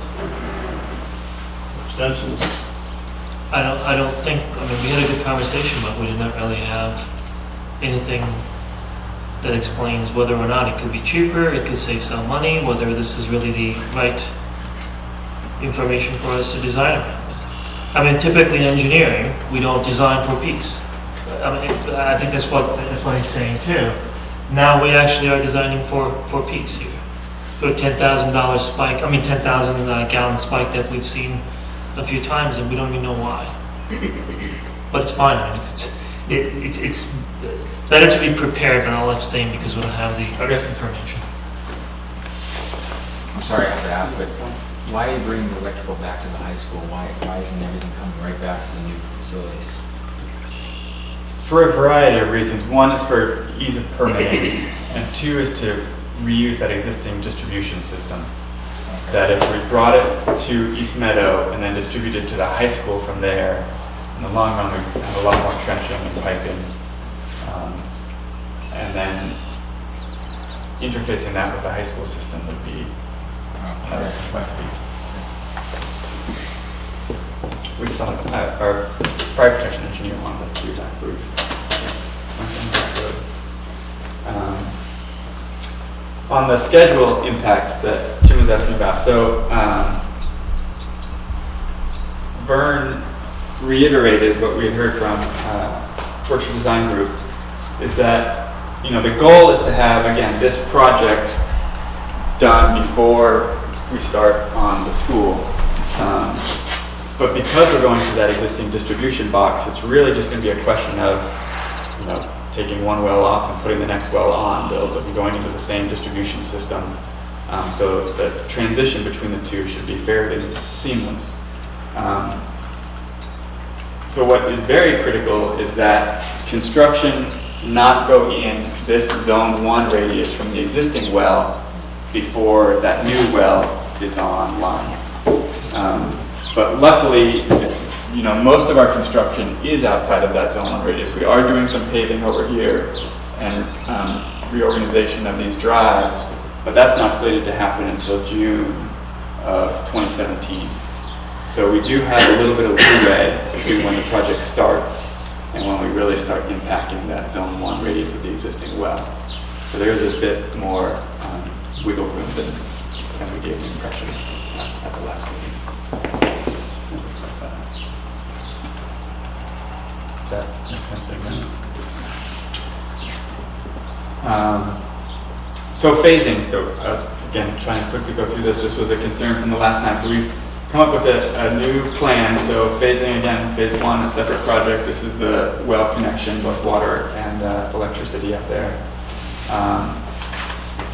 Speaker 2: Abstentions?
Speaker 15: I don't think, we had a good conversation, but we did not really have anything that explains whether or not it could be cheaper, it could save some money, whether this is really the right information for us to design around. I mean, typically in engineering, we don't design for peaks. I mean, I think that's what he's saying too. Now we actually are designing for peaks here. For a $10,000 spike, I mean 10,000 gallon spike that we've seen a few times, and we don't even know why. But it's fine. I mean, it's better to be prepared than all abstain because we don't have the information.
Speaker 7: I'm sorry I have to ask, but why are you bringing the electrical back to the high school? Why isn't everything coming right back to the new facilities?
Speaker 5: For a variety of reasons. One is for ease of permitting, and two is to reuse that existing distribution system. That if we brought it to East Meadow and then distributed to the high school from there, in the long run we have a lot more trenching and piping, and then interfacing that with the high school system would be another complexity. We thought our fire protection engineer wanted us to do that, so we went down that road. On the schedule impact that Jim was asking about, so Vern reiterated what we had heard from Workshop Design Group, is that the goal is to have, again, this project done before we start on the school. But because we're going to that existing distribution box, it's really just going to be a question of taking one well off and putting the next well on. They'll be going into the same distribution system. So the transition between the two should be fairly seamless. So what is very critical is that construction not go in this zone 1 radius from the existing well before that new well is online. But luckily, most of our construction is outside of that zone 1 radius. We are doing some paving over here and reorganization of these drives, but that's not slated to happen until June of 2017. So we do have a little bit of leeway between when the project starts and when we really start impacting that zone 1 radius of the existing well. So there is a bit more wiggle room than we gave the impression at the last meeting. Does that make sense, everyone? So phasing, again, trying to quickly go through this. This was a concern from the last time. So we've come up with a new plan. So phasing, again, phase 1, a separate project. This is the well connection, both water and electricity up there.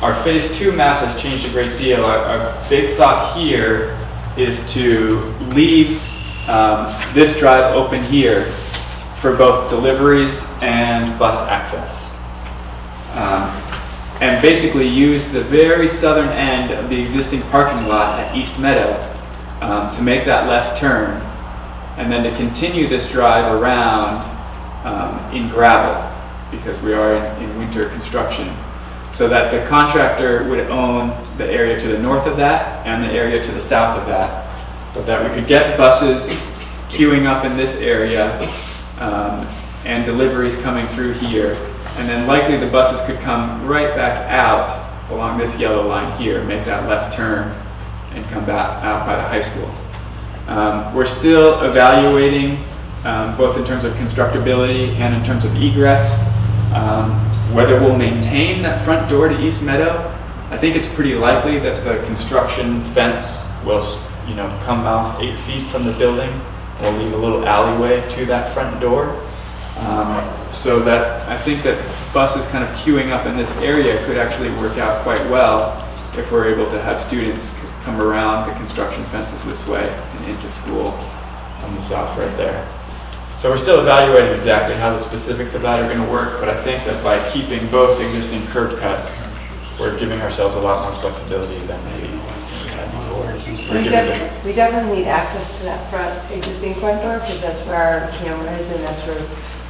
Speaker 5: Our phase 2 map has changed a great deal. Our big thought here is to leave this drive open here for both deliveries and bus access. And basically use the very southern end of the existing parking lot at East Meadow to make that left turn, and then to continue this drive around in gravel, because we are in winter construction, so that the contractor would own the area to the north of that and the area to the south of that, so that we could get buses queuing up in this area and deliveries coming through here. And then likely the buses could come right back out along this yellow line here, make that left turn, and come back out by the high school. We're still evaluating, both in terms of constructability and in terms of egress, whether we'll maintain that front door to East Meadow. I think it's pretty likely that the construction fence will, come off 8 feet from the building. We'll leave a little alleyway to that front door. So that I think that buses kind of queuing up in this area could actually work out quite well if we're able to have students come around the construction fences this way and into school from the south right there. So we're still evaluating exactly how the specifics of that are going to work, but I think that by keeping both existing curb cuts, we're giving ourselves a lot more flexibility than maybe we had before.
Speaker 14: We definitely need access to that existing front door, because that's where our camera is, and that's where,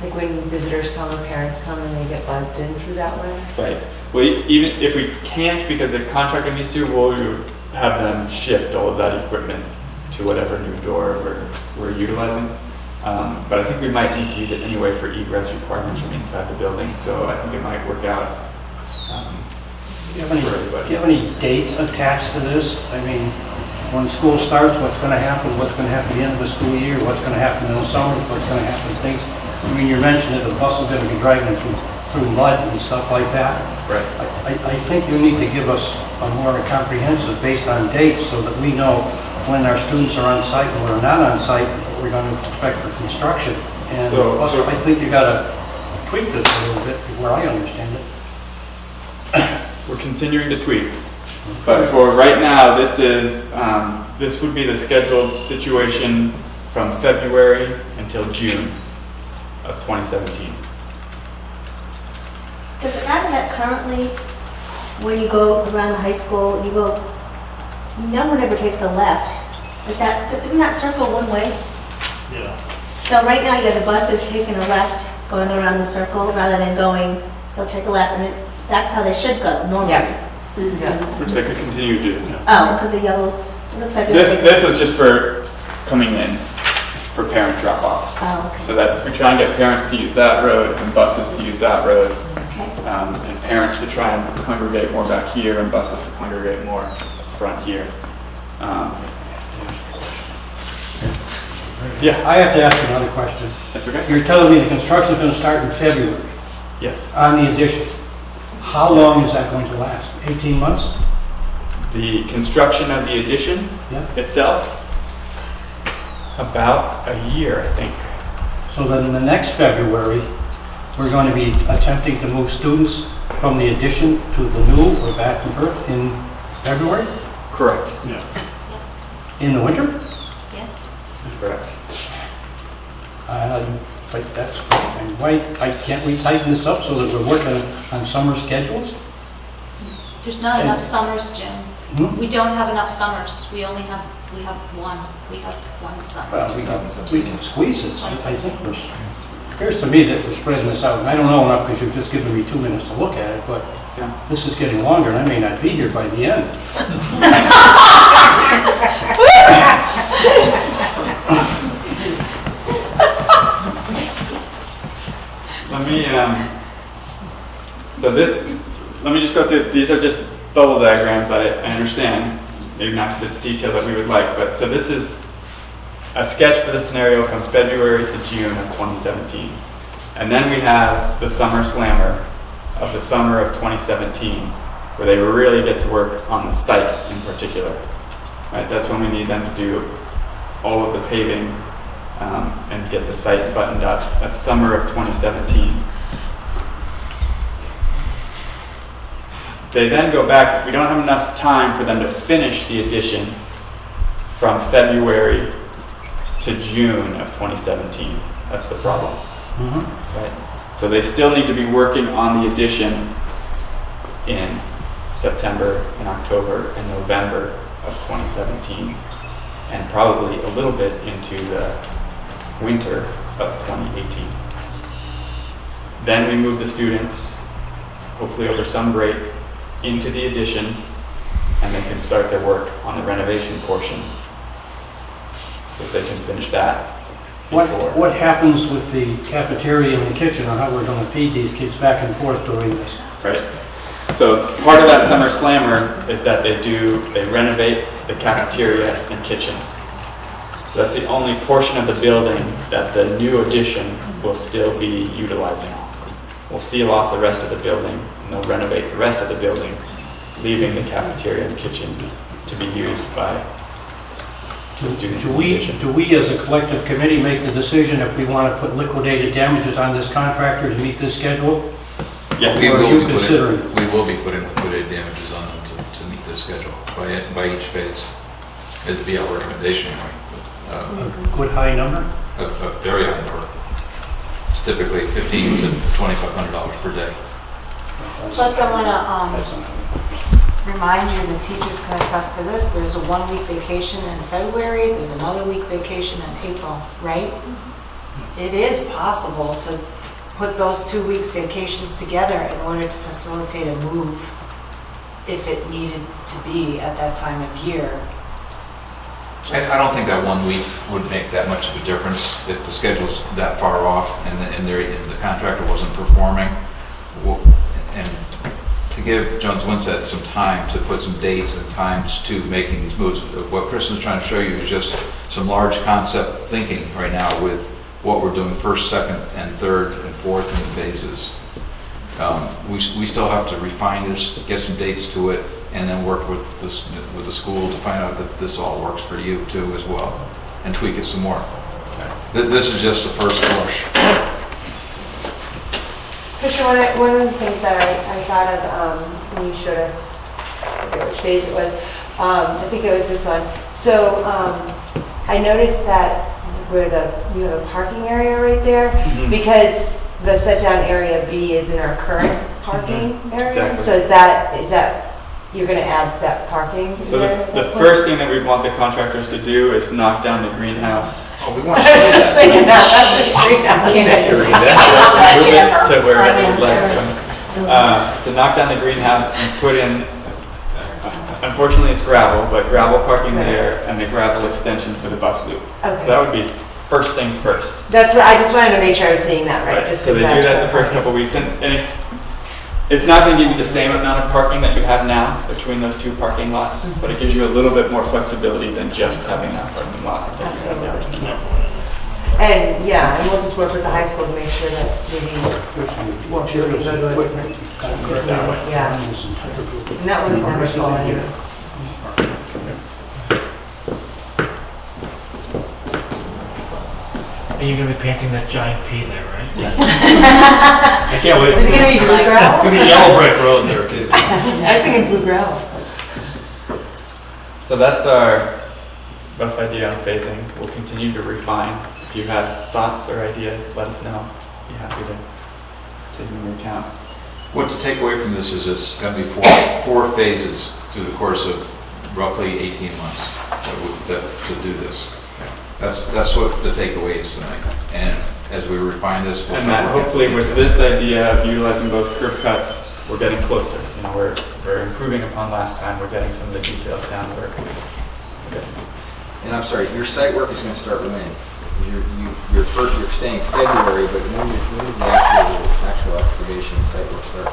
Speaker 14: like, when visitors come or parents come and they get buzzed in through that way.
Speaker 5: Right. Well, even if we can't, because the contractor needs to, we'll have them shift all of that equipment to whatever new door we're utilizing. But I think we might need to use it anyway for egress requirements from inside the building, so I think it might work out.
Speaker 4: Do you have any dates attached to this? I mean, when school starts, what's gonna happen at the end of the school year, what's gonna happen in the summer, what's gonna happen, things. I mean, you mentioned that the bus is gonna be driving through mud and stuff like that.
Speaker 1: Right.
Speaker 4: I think you need to give us a more comprehensive based on dates so that we know when our students are on site and when they're not on site, what we're gonna expect for construction. And plus, I think you gotta tweak this a little bit, where I understand it.
Speaker 5: We're continuing to tweak. But for right now, this would be the scheduled situation from February until June of 2017.
Speaker 9: Does it matter that currently, when you go around the high school, no one ever takes a left? Like that, isn't that circle one way?
Speaker 2: Yeah.
Speaker 9: So right now you have the buses taking a left, going around the circle, rather than going, so take a left, and that's how they should go normally.
Speaker 11: Yeah.
Speaker 5: Which they could continue to do.
Speaker 9: Oh, because of yellows. It looks like
Speaker 5: This was just for coming in for parent drop-off.
Speaker 9: Oh, okay.
Speaker 5: So that we try and get parents to use that road and buses to use that road.
Speaker 9: Okay.
Speaker 5: And parents to try and congregate more back here and buses to congregate more front here. Yeah,
Speaker 4: I have to ask you another question.
Speaker 5: that's okay.
Speaker 4: You're telling me the construction's gonna start in February
Speaker 5: Yes.
Speaker 4: on the addition. How long is that going to last? 18 months?
Speaker 5: The construction of the addition
Speaker 4: Yeah.
Speaker 5: itself, about a year, I think.
Speaker 4: So then in the next February, we're going to be attempting to move students from the addition to the new or back and forth in February?
Speaker 5: Correct.
Speaker 2: Yeah.
Speaker 4: In the winter?
Speaker 5: Correct.
Speaker 4: But that's, and why, can't we tighten this up so that we're working on summer schedules?
Speaker 6: There's not enough summers, Jim.
Speaker 4: Hmm?
Speaker 6: We don't have enough summers. We have one. We have one summer.
Speaker 4: Well, we can squeeze it. I think it appears to me that we're spreading this out. And I don't know enough because you've just given me 2 minutes to look at it, but
Speaker 5: Yeah.
Speaker 4: this is getting longer and I may not be here by the end.
Speaker 5: Let me just go through, these are just bubble diagrams, I understand, maybe not to the detail that we would like, but so this is a sketch for the scenario from February to June of 2017. And then we have the summer slammer of the summer of 2017, where they really get to work on the site in particular. Right, that's when we need them to do all of the paving and get the site buttoned up. That's summer of 2017. They then go back, we don't have enough time for them to finish the addition from February to June of 2017. That's the problem. Right? So they still need to be working on the addition in September and October and November of 2017, and probably a little bit into the winter of 2018. Then we move the students, hopefully over some break, into the addition, and they can start their work on the renovation portion, so that they can finish that.
Speaker 4: What happens with the cafeteria and the kitchen, or how we're going to feed these kids back and forth during this?
Speaker 5: Right. So part of that summer slammer is that they renovate the cafeteria and kitchen. So that's the only portion of the building that the new addition will still be utilizing. We'll seal off the rest of the building, and they'll renovate the rest of the building, leaving the cafeteria and kitchen to be used by the students in the addition.
Speaker 4: Do we as a collective committee make the decision if we want to put liquidated damages on this contractor to meet this schedule?
Speaker 5: Yes.
Speaker 4: Or are you considering?
Speaker 1: We will be putting liquidated damages on them to meet this schedule by each phase. It'd be our recommendation anyway.
Speaker 4: A good high number?
Speaker 1: A very high number. Typically $1,500 to $2,500 per day.
Speaker 3: Plus, I want to remind you, and the teachers can attest to this, there's a 1 week vacation in February, there's another week vacation in April, right? It is possible to put those 2 weeks vacations together in order to facilitate a move if it needed to be at that time of year.
Speaker 1: I don't think that 1 week would make that much of a difference if the schedule's that far off and the contractor wasn't performing. And to give Jones Winsett some time to put some dates and times to making these moves. What Kristen's trying to show you is just some large concept thinking right now with what we're doing first, second, and third, and fourth in phases. We still have to refine this, get some dates to it, and then work with the school to find out that this all works for you too as well, and tweak it some more. This is just the first blush.
Speaker 14: Tricia, one of the things that I thought of when you showed us, I forget which phase it was, I think it was this one. So I noticed that where you have a parking area right there, because the set down area B is in our current parking area.
Speaker 5: Exactly.
Speaker 14: So is that you're going to add that parking?
Speaker 5: So
Speaker 14: there?
Speaker 5: the first thing that we want the contractors to do is knock down the greenhouse.
Speaker 1: Oh, we want
Speaker 14: I was just thinking that, that's what
Speaker 5: Move it to where we would like them. To knock down the greenhouse and put in, unfortunately it's gravel, but gravel parking there and the gravel extension for the bus loop.
Speaker 14: Okay.
Speaker 5: So that would be first things first.
Speaker 14: That's what I just wanted to make sure I was seeing that right. Just
Speaker 5: So they
Speaker 14: 'cause
Speaker 5: do
Speaker 14: that's
Speaker 5: that the first couple weeks, and it's not going to give you the same amount of parking that you have now between those two parking lots, but it gives you a little bit more flexibility than just having that parking lot that you have now.
Speaker 14: And yeah, and we'll just work with the high school to make sure that we work really good with it. Yeah. And that one's never full anyway.
Speaker 15: And you're gonna be painting that giant P there, right?
Speaker 2: Yes. I can't wait.
Speaker 14: Is it gonna be blue
Speaker 2: It's
Speaker 14: gravel?
Speaker 2: gonna be yellow brick road there too.
Speaker 14: I was thinking blue gravel.
Speaker 5: So that's our rough idea on phasing. We'll continue to refine. If you have thoughts or ideas, let us know. Be happy to take them into account.
Speaker 1: What to take away from this is it's going to be four phases through the course of roughly 18 months to do this. That's what the takeaway is tonight. And as we refine this, we'll
Speaker 5: And that
Speaker 1: start
Speaker 5: hopefully
Speaker 1: working
Speaker 5: with
Speaker 1: on
Speaker 5: this idea of utilizing both curb cuts, we're getting closer. You know, we're improving upon last time. We're getting some of the details down. We're getting.
Speaker 7: And I'm sorry, your site work is going to start when? You're saying February, but when does the actual excavation and site work start?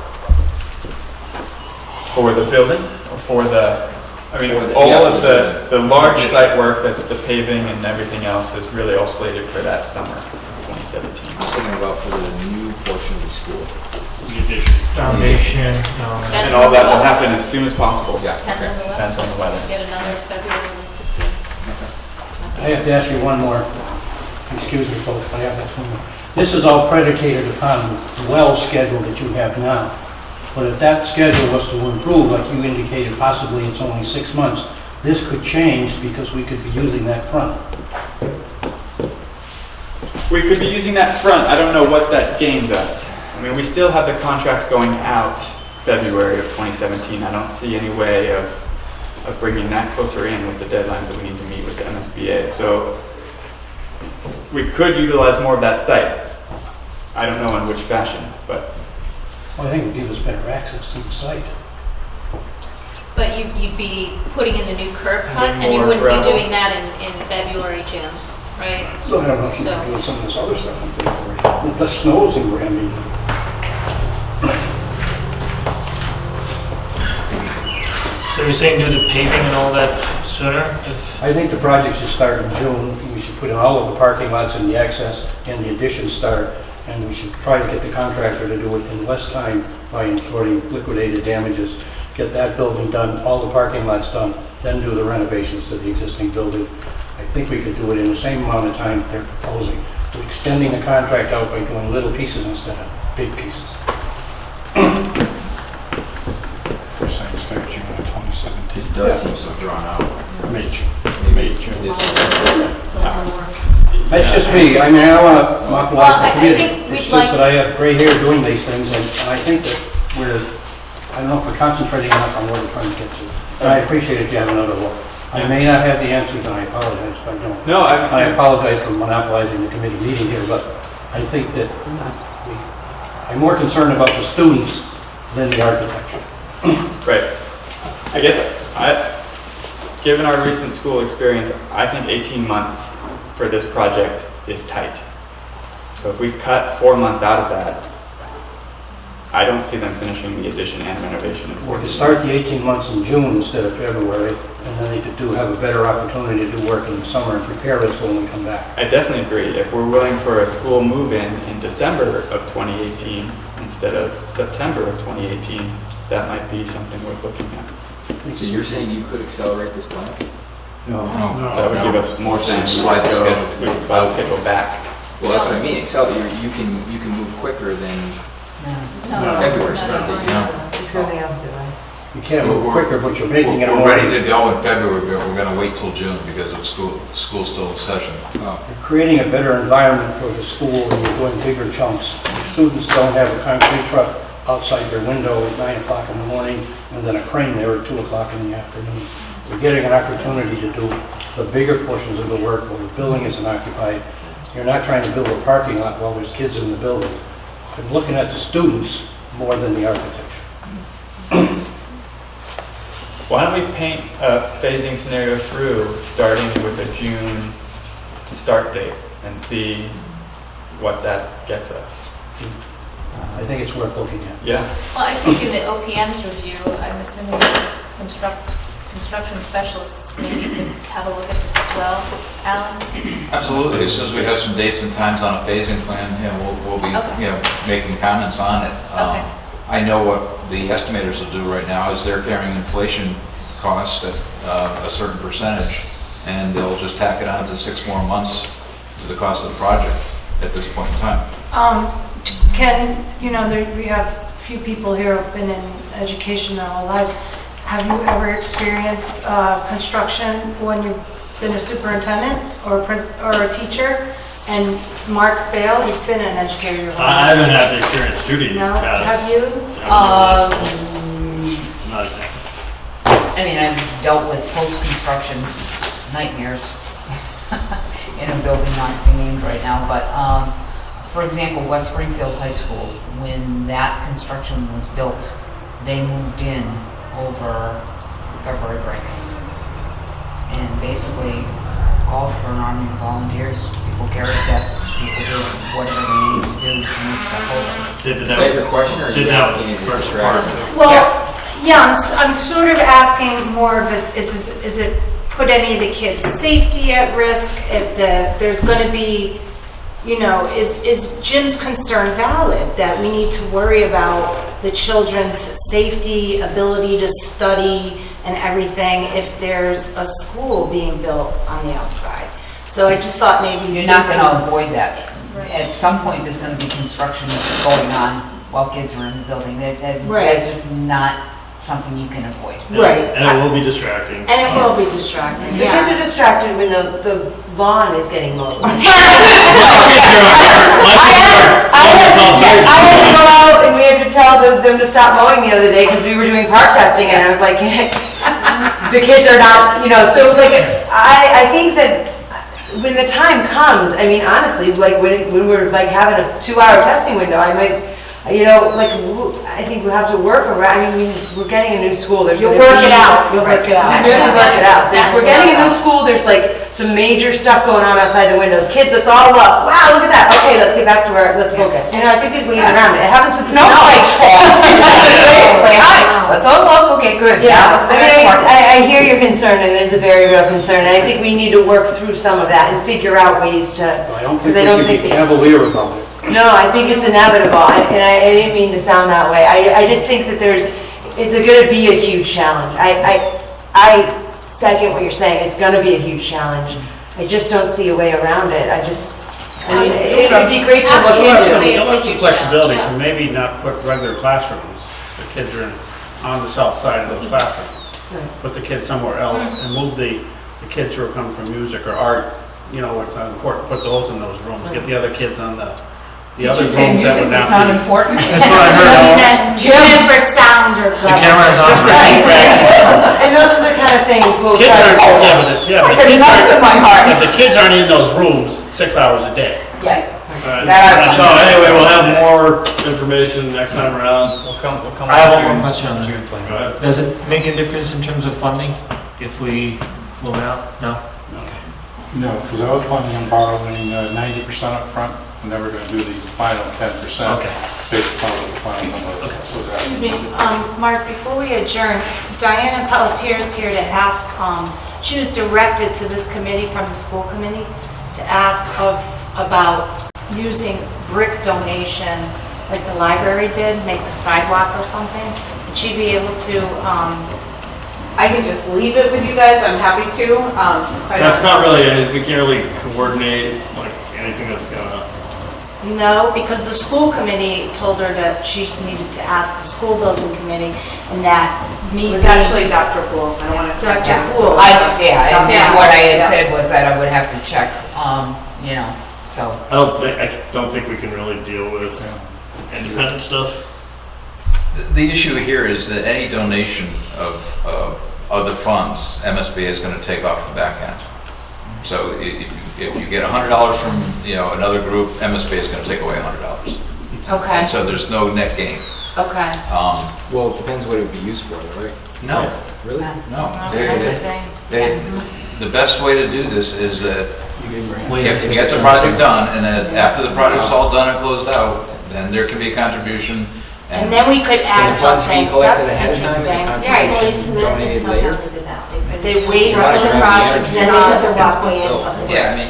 Speaker 5: For the building, or for the, I mean,
Speaker 7: For the-
Speaker 5: all
Speaker 7: yeah,
Speaker 5: of the large site work, that's the paving and everything else, is really all slated for that summer, 2017.
Speaker 7: I'm thinking about for the new portion of the school.
Speaker 15: Foundation,
Speaker 5: And all that will happen as soon as possible.
Speaker 7: Yeah.
Speaker 6: Depends on the weather.
Speaker 5: Depends on the weather.
Speaker 6: Get another February like this year.
Speaker 4: I have to ask you one more. Excuse me, folks, but I have one more. This is all predicated upon the well schedule that you have now. But if that schedule was to improve, like you indicated, possibly it's only 6 months, this could change because we could be using that front.
Speaker 5: We could be using that front. I don't know what that gains us. I mean, we still have the contract going out February of 2017. I don't see any way of bringing that closer in with the deadlines that we need to meet with the MSBA. So we could utilize more of that site. I don't know in which fashion, but
Speaker 4: Well, I think it would give us better access to the site.
Speaker 6: But you'd be putting in the new curb cut,
Speaker 5: And
Speaker 6: and you
Speaker 5: more
Speaker 6: wouldn't
Speaker 5: gravel.
Speaker 6: be doing that in February, Jim, right?
Speaker 4: So I don't know if you can do some of this other stuff in February. The snow's in Granby.
Speaker 15: So you're saying do the paving and all that sooner?
Speaker 4: I think the project should start in June. We should put in all of the parking lots and the access and the addition start. And we should try to get the contractor to do it in less time by including liquidated damages. Get that building done, all the parking lots done, then do the renovations to the existing building. I think we could do it in the same amount of time they're proposing. We're extending the contract out by doing little pieces instead of big pieces.
Speaker 10: We're saying start June of 2017.
Speaker 7: This does seem so drawn out.
Speaker 10: May,
Speaker 7: Maybe it's
Speaker 10: June.
Speaker 7: this
Speaker 6: It's a lot of work.
Speaker 4: That's just me. I mean, I don't want to monopolize the
Speaker 6: I
Speaker 4: committee.
Speaker 6: think we'd
Speaker 4: It's
Speaker 6: like-
Speaker 4: just that I have gray hair doing these things, and I think that I don't know if we're concentrating enough on what we're trying to get to. And I appreciate if you have another look. I may not have the answers, and I apologize if I don't.
Speaker 5: no,
Speaker 4: I apologize for monopolizing the committee meeting here, but I think that I'm more concerned about the students than the architecture.
Speaker 5: right. I guess given our recent school experience, I think 18 months for this project is tight. So if we cut 4 months out of that, I don't see them finishing the addition and renovation in
Speaker 4: We
Speaker 5: 14
Speaker 4: could start the
Speaker 5: months.
Speaker 4: 18 months in June instead of February, and then they could have a better opportunity to do work in the summer and prepare us when we come back.
Speaker 5: I definitely agree. If we're willing for a school move-in in December of 2018 instead of September of 2018, that might be something worth looking at.
Speaker 7: So you're saying you could accelerate this plan?
Speaker 5: No,
Speaker 1: No,
Speaker 5: that would
Speaker 1: no.
Speaker 5: give us more
Speaker 1: More
Speaker 5: time
Speaker 1: time
Speaker 5: to
Speaker 1: to slide the
Speaker 5: go.
Speaker 1: schedule.
Speaker 5: We can slide the schedule back.
Speaker 7: Well, that's what I mean, you can move quicker than
Speaker 6: No.
Speaker 7: February start date.
Speaker 1: No.
Speaker 14: It's going the opposite way.
Speaker 4: You can't move quicker, but you're making it
Speaker 1: We're
Speaker 4: more...
Speaker 1: ready to go in February, but we're gonna wait till June because of school's still in session.
Speaker 7: Oh,
Speaker 4: You're creating a better environment for the school when you're doing bigger chunks. The students don't have a concrete truck outside their window at 9 o'clock in the morning and then a crane there at 2 o'clock in the afternoon. You're getting an opportunity to do the bigger portions of the work while the building isn't occupied. You're not trying to build a parking lot while there's kids in the building. I'm looking at the students more than the architecture.
Speaker 5: Why don't we paint a phasing scenario through, starting with a June start date, and see what that gets us?
Speaker 4: I think it's worth looking at.
Speaker 5: Yeah?
Speaker 6: Well, I think in the OPM's review, I'm assuming construction specialists maybe could have a look at this as well. Alan?
Speaker 1: Absolutely, as soon as we have some dates and times on a phasing plan, we'll be,
Speaker 6: Okay.
Speaker 1: making comments on it.
Speaker 6: Okay.
Speaker 1: I know what the estimators will do right now is they're carrying inflation costs at a certain percentage, and they'll just tack it on to 6 more months to the cost of the project at this point in time.
Speaker 3: We have a few people here who've been in education their whole lives. Have you ever experienced construction when you've been a superintendent or a teacher? And Mark Bale, you've been an educator your whole
Speaker 2: I
Speaker 3: life.
Speaker 2: haven't had the experience Judy
Speaker 3: No,
Speaker 2: has.
Speaker 3: have you?
Speaker 2: Not exactly.
Speaker 11: I mean, I've dealt with post-construction nightmares in a building not to be named right now, but for example, West Springfield High School, when that construction was built, they moved in over February break. And basically called for an army of volunteers. People carried desks, people did whatever they needed to do to move stuff over.
Speaker 7: is that your question, or are you asking is it a strategy?
Speaker 3: Well, yeah, I'm sort of asking more of is it put any of the kids' safety at risk? If there's going to be, is Jim's concern valid that we need to worry about the children's safety, ability to study and everything if there's a school being built on the outside? So I just thought maybe...
Speaker 11: You're not going to avoid that. At some point, there's going to be construction going on while kids are in the building. That's just not something you can avoid.
Speaker 3: Right.
Speaker 2: And it will be distracting.
Speaker 3: And it will be distracting,
Speaker 14: The kids are distracted when the lawn is getting mowed. I had to go out and we had to tell them to stop mowing the other day because we were doing park testing and I was like, the kids are not, so like, I think that when the time comes, I mean, honestly, like when we're like having a 2-hour testing window, I might, I think we have to work around, we're getting a new school, there's
Speaker 3: You'll
Speaker 14: gonna
Speaker 3: work
Speaker 14: be-
Speaker 3: it out. You'll work it out.
Speaker 14: We really work it out.
Speaker 6: That's-
Speaker 14: We're getting a new school, there's like some major stuff going on outside the windows. Kids, let's all look. Wow, look at that. Okay, let's get back to let's focus. I think there's ways around it. It happens with
Speaker 11: Snowflakes fall. Play high. Let's all look. Okay, good.
Speaker 14: Yeah,
Speaker 11: Now let's go back to work.
Speaker 14: I hear your concern, and it is a very real concern, and I think we need to work through some of that and figure out ways to,
Speaker 4: I don't
Speaker 14: because
Speaker 4: think
Speaker 14: I
Speaker 4: we
Speaker 14: don't
Speaker 4: should be
Speaker 14: think,
Speaker 4: cavalier about it.
Speaker 14: no, I think it's inevitable, and I didn't mean to sound that way. I just think that it's gonna be a huge challenge. I second what you're saying, it's gonna be a huge challenge. I just don't see a way around it. It'd be great to look
Speaker 6: Absolutely.
Speaker 14: into.
Speaker 6: It's a huge
Speaker 2: Flexibility
Speaker 6: challenge,
Speaker 2: to maybe not put regular classrooms. The kids are on the south side of those classrooms. Put the kids somewhere else and move the kids who are coming from music or art, it's not important, put those in those rooms. Get the other kids on the
Speaker 11: Did
Speaker 2: other
Speaker 11: you say
Speaker 2: rooms that
Speaker 11: music
Speaker 2: would
Speaker 11: was
Speaker 2: not
Speaker 11: not
Speaker 2: be.
Speaker 11: important?
Speaker 2: That's what I heard.
Speaker 3: Jim for sound or...
Speaker 8: The camera is on.
Speaker 14: And those are the kind of things we'll
Speaker 2: Kids
Speaker 14: try
Speaker 2: aren't,
Speaker 14: to.
Speaker 2: but
Speaker 11: Like a knife in my heart.
Speaker 2: the kids aren't in those rooms 6 hours a day.
Speaker 11: Yes.
Speaker 2: So anyway, we'll have more information next time around.
Speaker 5: We'll come
Speaker 8: I have
Speaker 5: back
Speaker 8: one more
Speaker 5: June-
Speaker 8: question on
Speaker 5: June
Speaker 8: that.
Speaker 5: plan.
Speaker 2: Go ahead.
Speaker 8: Does it make a difference in terms of funding if we move it out? No?
Speaker 10: No, because I was planning on borrowing 90% up front. I'm never going to do the final 10%
Speaker 15: Okay.
Speaker 10: based upon what the final number was.
Speaker 3: Excuse me, Mark, before we adjourn, Diana Pelletier is here to ask, she was directed to this committee from the school committee to ask about using brick donation, like the library did, make a sidewalk or something. Would she be able to,
Speaker 12: I can just leave it with you guys, I'm happy to. Quite
Speaker 16: That's
Speaker 12: honestly.
Speaker 16: not really, we can't really coordinate like anything that's gonna,
Speaker 3: no, because the school committee told her that she needed to ask the school building committee, and that me
Speaker 12: It was
Speaker 3: being-
Speaker 12: actually Dr. Poole, I don't want to.
Speaker 3: Dr. Poole.
Speaker 11: Yeah, and
Speaker 3: Yeah.
Speaker 11: what I had
Speaker 12: Yeah.
Speaker 11: said was that I would have to check, you know, so.
Speaker 16: I don't think we can really deal with independent stuff.
Speaker 1: The issue here is that any donation of other funds, MSBA is going to take off the back end. So if you get $100 from, another group, MSBA is going to take away $100.
Speaker 3: Okay,
Speaker 1: And so there's no net gain.
Speaker 3: okay.
Speaker 7: Well, it depends what it would be used for, though, right?
Speaker 1: No,
Speaker 7: Really?
Speaker 1: no.
Speaker 3: That's the thing.
Speaker 1: The best way to do this is that
Speaker 15: Wait,
Speaker 1: you have to get the project done, and then after the project's all done and closed out, then there can be a contribution.
Speaker 3: And then we could
Speaker 7: So
Speaker 3: add
Speaker 7: the funds be
Speaker 3: something,
Speaker 7: collected
Speaker 3: that's
Speaker 7: ahead of time
Speaker 3: interesting.
Speaker 7: and the
Speaker 3: Right,
Speaker 7: contribution donated later?
Speaker 3: they wait
Speaker 7: So
Speaker 3: until
Speaker 7: why
Speaker 3: the
Speaker 7: grab the
Speaker 3: project's
Speaker 7: energy?
Speaker 9: Then they put the
Speaker 3: done.
Speaker 9: walkway in.
Speaker 1: Yeah, I mean,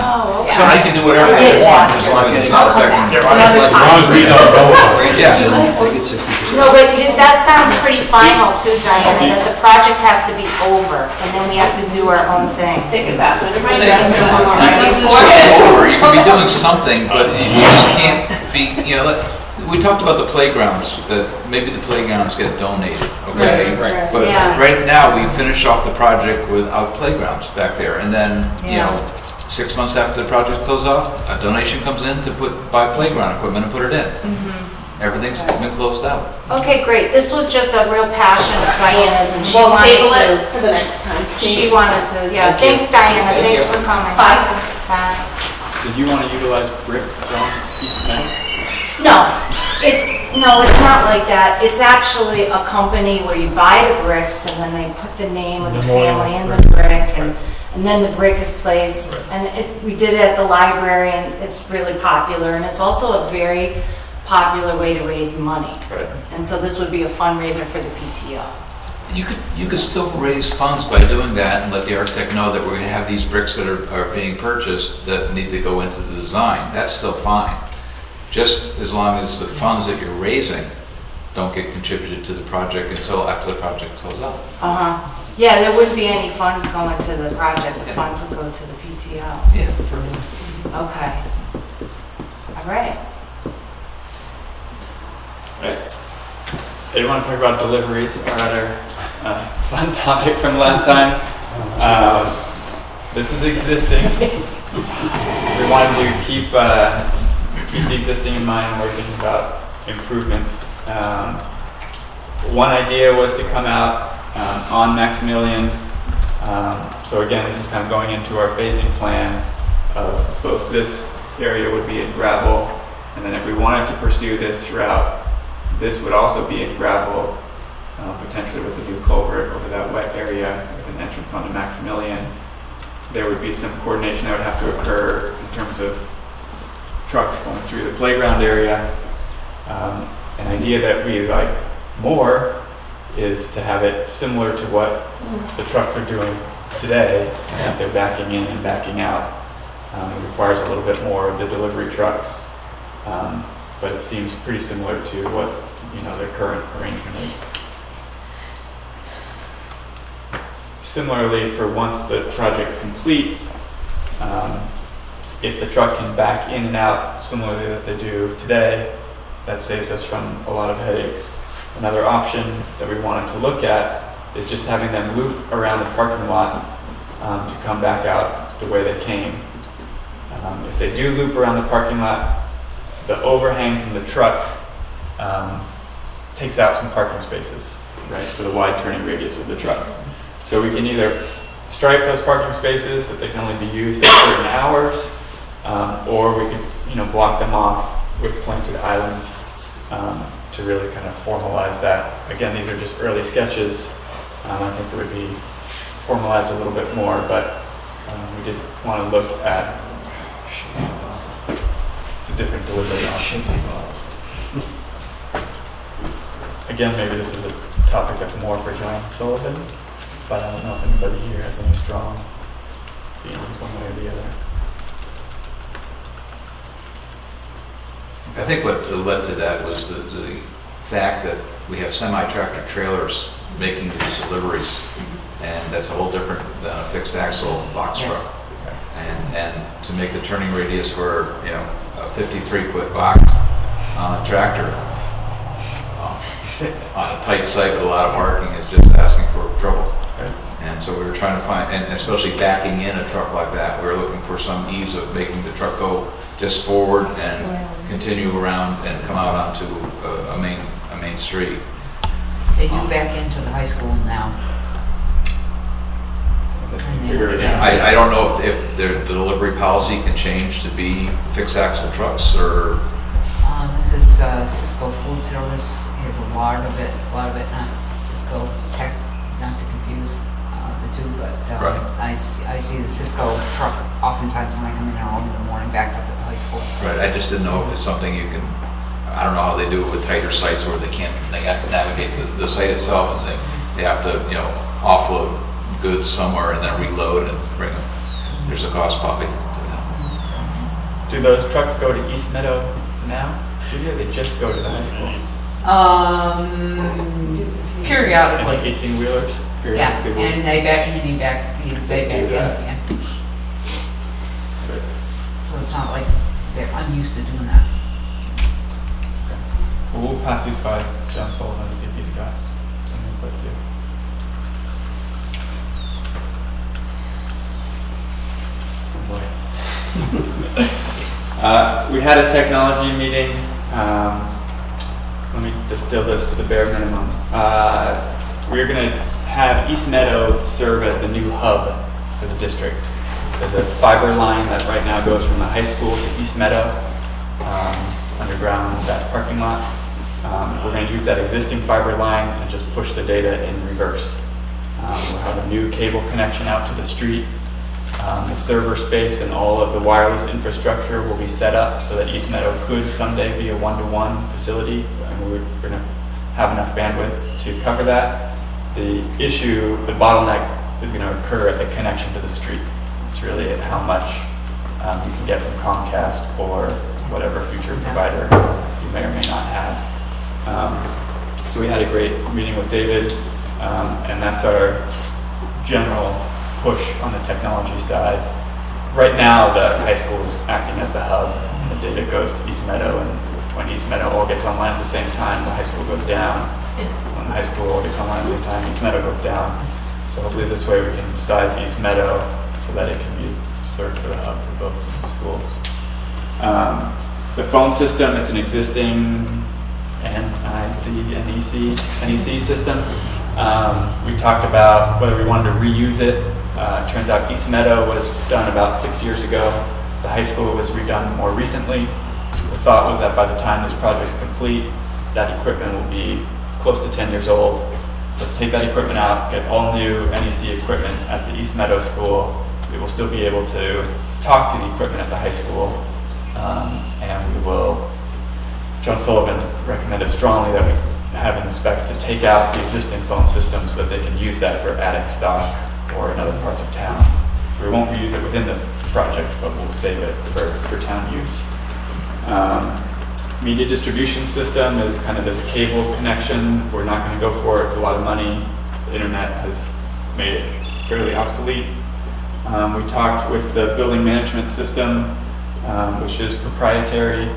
Speaker 3: Oh, okay.
Speaker 1: somebody can do whatever they want, as long as it's not affecting the
Speaker 10: As
Speaker 1: project.
Speaker 10: long as we don't know about it.
Speaker 1: Yeah.
Speaker 13: They get 60%.
Speaker 3: No, but that sounds pretty final too, Diana, that the project has to be over, and then we have to do our own thing.
Speaker 12: Stick it back, let
Speaker 1: Well,
Speaker 12: everybody
Speaker 1: they-
Speaker 12: know.
Speaker 1: It's over. You can be doing something, but you just can't be, we talked about the playgrounds, that maybe the playgrounds get donated, okay?
Speaker 7: Right.
Speaker 1: But
Speaker 3: Yeah.
Speaker 1: right now, we finish off the project without playgrounds back there, and then,
Speaker 3: Yeah.
Speaker 1: 6 months after the project goes off, a donation comes in to buy playground equipment and put it in. Everything's been closed out.
Speaker 3: Okay, great, this was just a real passion of Diana's, and she
Speaker 12: We'll
Speaker 3: wanted
Speaker 12: table
Speaker 3: to,
Speaker 12: it for the next time.
Speaker 3: she wanted to, yeah,
Speaker 7: Thank you.
Speaker 3: thanks Diana,
Speaker 7: Thank
Speaker 3: thanks
Speaker 7: you.
Speaker 3: for coming.
Speaker 12: Bye.
Speaker 3: Bye.
Speaker 5: Did you want to utilize brick from East Bend?
Speaker 3: No, it's not like that. It's actually a company where you buy the bricks and then they put the name of the
Speaker 15: Memorial
Speaker 3: family in the
Speaker 15: brick.
Speaker 3: brick and then the brick is placed. And we did it at the library and it's really popular and it's also a very popular way to raise money.
Speaker 5: Right.
Speaker 3: And so this would be a fundraiser for the PTO.
Speaker 1: You could still raise funds by doing that and let the architect know that we're going to have these bricks that are being purchased that need to go into the design. That's still fine. Just as long as the funds that you're raising don't get contributed to the project until after the project closes out.
Speaker 3: Uh-huh. Yeah, there wouldn't be any funds going to the project. The funds would go to the PTO.
Speaker 1: Yeah.
Speaker 3: Okay. All right.
Speaker 5: Right. I did want to talk about deliveries, our other fun topic from last time. This is existing. We wanted to keep the existing in mind when we're thinking about improvements. One idea was to come out on Maximilian. So again, this is kind of going into our phasing plan of both this area would be in gravel, and then if we wanted to pursue this route, this would also be in gravel, potentially with a new culvert over that wet area with an entrance onto Maximilian. There would be some coordination that would have to occur in terms of trucks going through the playground area. An idea that we like more is to have it similar to what the trucks are doing today, and that they're backing in and backing out. It requires a little bit more of the delivery trucks, but it seems pretty similar to what their current arrangement is. Similarly, for once the project's complete, if the truck can back in and out similarly that they do today, that saves us from a lot of headaches. Another option that we wanted to look at is just having them loop around the parking lot to come back out the way they came. If they do loop around the parking lot, the overhang from the truck takes out some parking spaces, right, for the wide turning radius of the truck. So we can either stripe those parking spaces so that they can only be used at certain hours, or we could, block them off with planted islands to really kind of formalize that. Again, these are just early sketches. I think it would be formalized a little bit more, but We did want to look at the different delivery options. Again, maybe this is a topic that's more for John Sullivan, but I don't know if anybody here has any strong feelings one way or the other.
Speaker 1: I think what led to that was the fact that we have semi-tractor trailers making these deliveries, and that's a whole different than a fixed axle box truck. And to make the turning radius for, you know, a 53-foot box on a tractor on a tight site with a lot of parking is just asking for trouble. And so we were trying to find, and especially backing in a truck like that, we were looking for some ease of making the truck go just forward and continue around and come out onto a main street.
Speaker 11: They do back into the high school now.
Speaker 1: I don't know if the delivery policy can change to be fixed axle trucks or.
Speaker 11: This is Cisco Food Service. Has a lot of it, not Cisco Tech, not to confuse the two, but
Speaker 1: Right.
Speaker 11: I see the Cisco truck oftentimes when I come in early in the morning back up at the high school.
Speaker 1: Right, I just didn't know if it's something you can, I don't know how they do it with tighter sites where they have to navigate the site itself, and they have to, you know, offload goods somewhere and then reload and bring them. There's a cost probably to that.
Speaker 5: Do those trucks go to East Meadow now? Or they just go to the high school?
Speaker 11: Periodically.
Speaker 5: And like 18-wheelers?
Speaker 11: Yeah, and they back in. Yeah. So it's not like they're unused to doing that.
Speaker 5: Well, we'll pass these by John Sullivan and see if he's got some input too. We had a technology meeting. Let me distill this to the bare minimum. We're going to have East Meadow serve as the new hub for the district. There's a fiber line that right now goes from the high school to East Meadow, underground that parking lot. We're going to use that existing fiber line and just push the data in reverse. We'll have a new cable connection out to the street. The server space and all of the wireless infrastructure will be set up so that East Meadow could someday be a one-to-one facility, and we're going to have enough bandwidth to cover that. The bottleneck is going to occur at the connection to the street. It's really at how much you can get from Comcast or whatever future provider you may or may not have. So we had a great meeting with David, and that's our general push on the technology side. Right now, the high school is acting as the hub. The data goes to East Meadow, and when East Meadow all gets online at the same time, the high school goes down. When the high school all gets online at the same time, East Meadow goes down. So hopefully this way we can size East Meadow so that it can be served for the hub for both schools. The phone system, it's an existing NEC system. We talked about whether we wanted to reuse it. Turns out East Meadow was done about 6 years ago. The high school was redone more recently. The thought was that by the time this project's complete, that equipment will be close to 10 years old. Let's take that equipment out, get all new NEC equipment at the East Meadow school. We will still be able to talk to the equipment at the high school, and we will. John Sullivan recommended strongly that we have in the specs to take out the existing phone system so that they can use that for attic stock or in other parts of town. So we won't reuse it within the project, but we'll save it for town use. Media distribution system is kind of this cable connection. We're not going to go for it. It's a lot of money. The internet has made it fairly obsolete. We talked with the building management system, which is proprietary,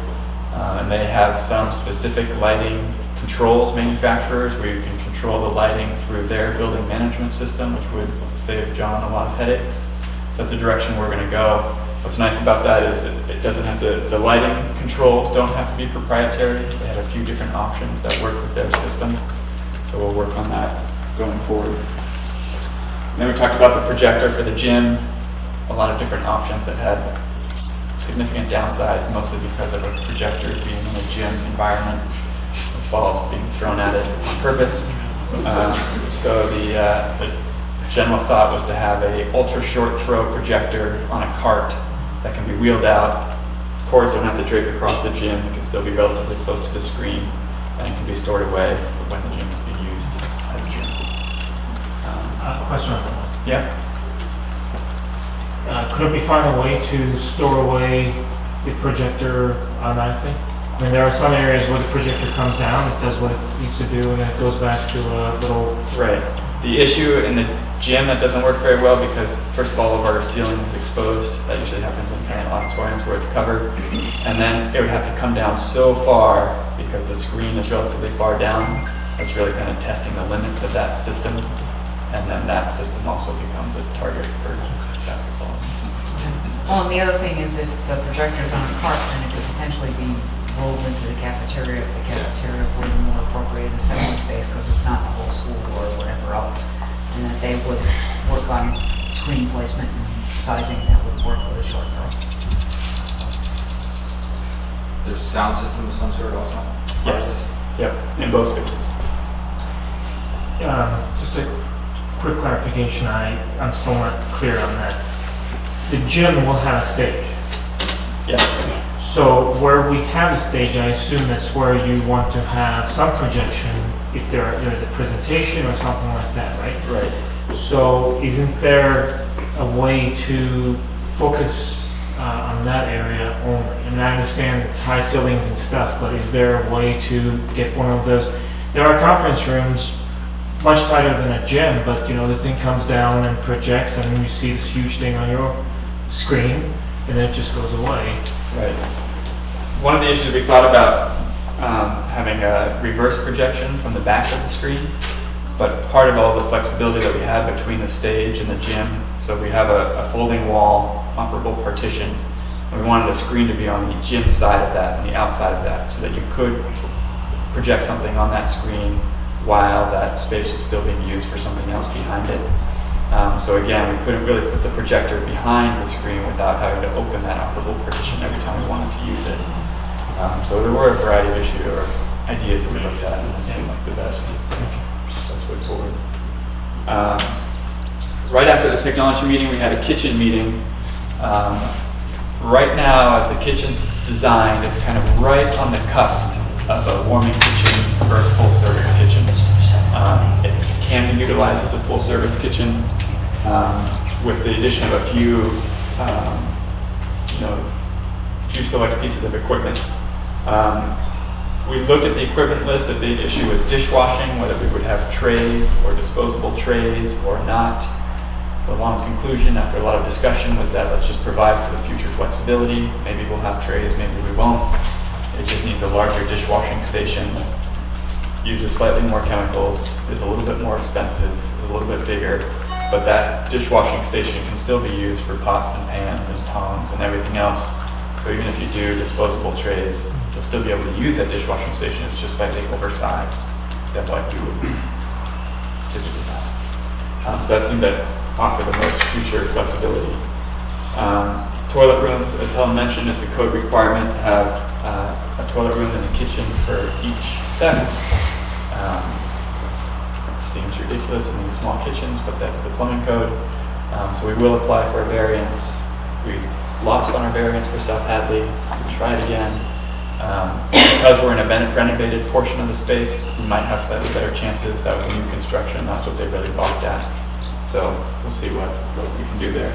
Speaker 5: and they have some specific lighting controls manufacturers where you can control the lighting through their building management system, which would save John a lot of headaches. So that's the direction we're going to go. What's nice about that is it doesn't have to, the lighting controls don't have to be proprietary. They have a few different options that work with their system. So we'll work on that going forward. And then we talked about the projector for the gym, a lot of different options that had significant downsides, mostly because of a projector being in a gym environment, with balls being thrown at it on purpose. So the general thought was to have a ultra short throw projector on a cart that can be wheeled out. Cords don't have to drape across the gym. It can still be relatively close to the screen, and it can be stored away when the gym can be used as a gym.
Speaker 8: Question on that.
Speaker 5: Yeah.
Speaker 8: Could we find a way to store away the projector automatically? I mean, there are some areas where the projector comes down, it does what it needs to do, and then it goes back to a little...
Speaker 5: Right. The issue in the gym, that doesn't work very well because, first of all, our ceiling is exposed. That usually happens in parent auditoriums where it's covered. And then it would have to come down so far because the screen is relatively far down. It's really kind of testing the limits of that system. And then that system also becomes a target for basketballs.
Speaker 11: Well, and the other thing is if the projector's on a cart, then it could potentially be rolled into the cafeteria if the cafeteria were the more appropriate assembly space because it's not the whole school or whatever else. And that they would work on screen placement and sizing that would work with a short throw.
Speaker 7: There's a sound system of some sort also?
Speaker 5: Yes. Yep. In both spaces.
Speaker 8: Just a quick clarification, I'm still not clear on that. The gym will have a stage.
Speaker 5: Yes.
Speaker 8: So where we have a stage, I assume that's where you want to have some projection if there is a presentation or something like that, right?
Speaker 5: Right.
Speaker 8: So isn't there a way to focus on that area only? And I understand it's high ceilings and stuff, but is there a way to get one of those? There are conference rooms much tighter than a gym, but you know, the thing comes down and projects and you see this huge thing on your screen and then it just goes away.
Speaker 5: Right. One of the issues we thought about having a reverse projection from the back of the screen, but part of all the flexibility that we have between the stage and the gym, so we have a folding wall operable partition, and we wanted the screen to be on the gym side of that and the outside of that, so that you could project something on that screen while that space is still being used for something else behind it. So again, we couldn't really put the projector behind the screen without having to open that operable partition every time we wanted to use it. So there were a variety of issues or ideas that we looked at, and this seemed like the best way forward. Right after the technology meeting, we had a kitchen meeting. Right now, as the kitchen's designed, it's kind of right on the cusp of a warming kitchen for a full-service kitchen. It can be utilized as a full-service kitchen with the addition of a few, few select pieces of equipment. We looked at the equipment list. The big issue was dishwashing, whether we would have trays or disposable trays or not. The long conclusion after a lot of discussion was that let's just provide for the future flexibility. Maybe we'll have trays, maybe we won't. It just needs a larger dishwashing station, uses slightly more chemicals, is a little bit more expensive, is a little bit bigger, but that dishwashing station can still be used for pots and pans and tongs and everything else. So even if you do disposable trays, you'll still be able to use that dishwashing station. It's just slightly oversized than what you would typically have. So that seemed to offer the most future flexibility. Toilet rooms, as Helen mentioned, it's a code requirement to have a toilet room and a kitchen for each sex. Seems ridiculous in these small kitchens, but that's the plumbing code. So we will apply for a variance. We lost on our variance for South Hadley. We tried again. Because we're in a renovated portion of the space, we might have slightly better chances. That was a new construction. That's what they really balked at. So we'll see what we can do there.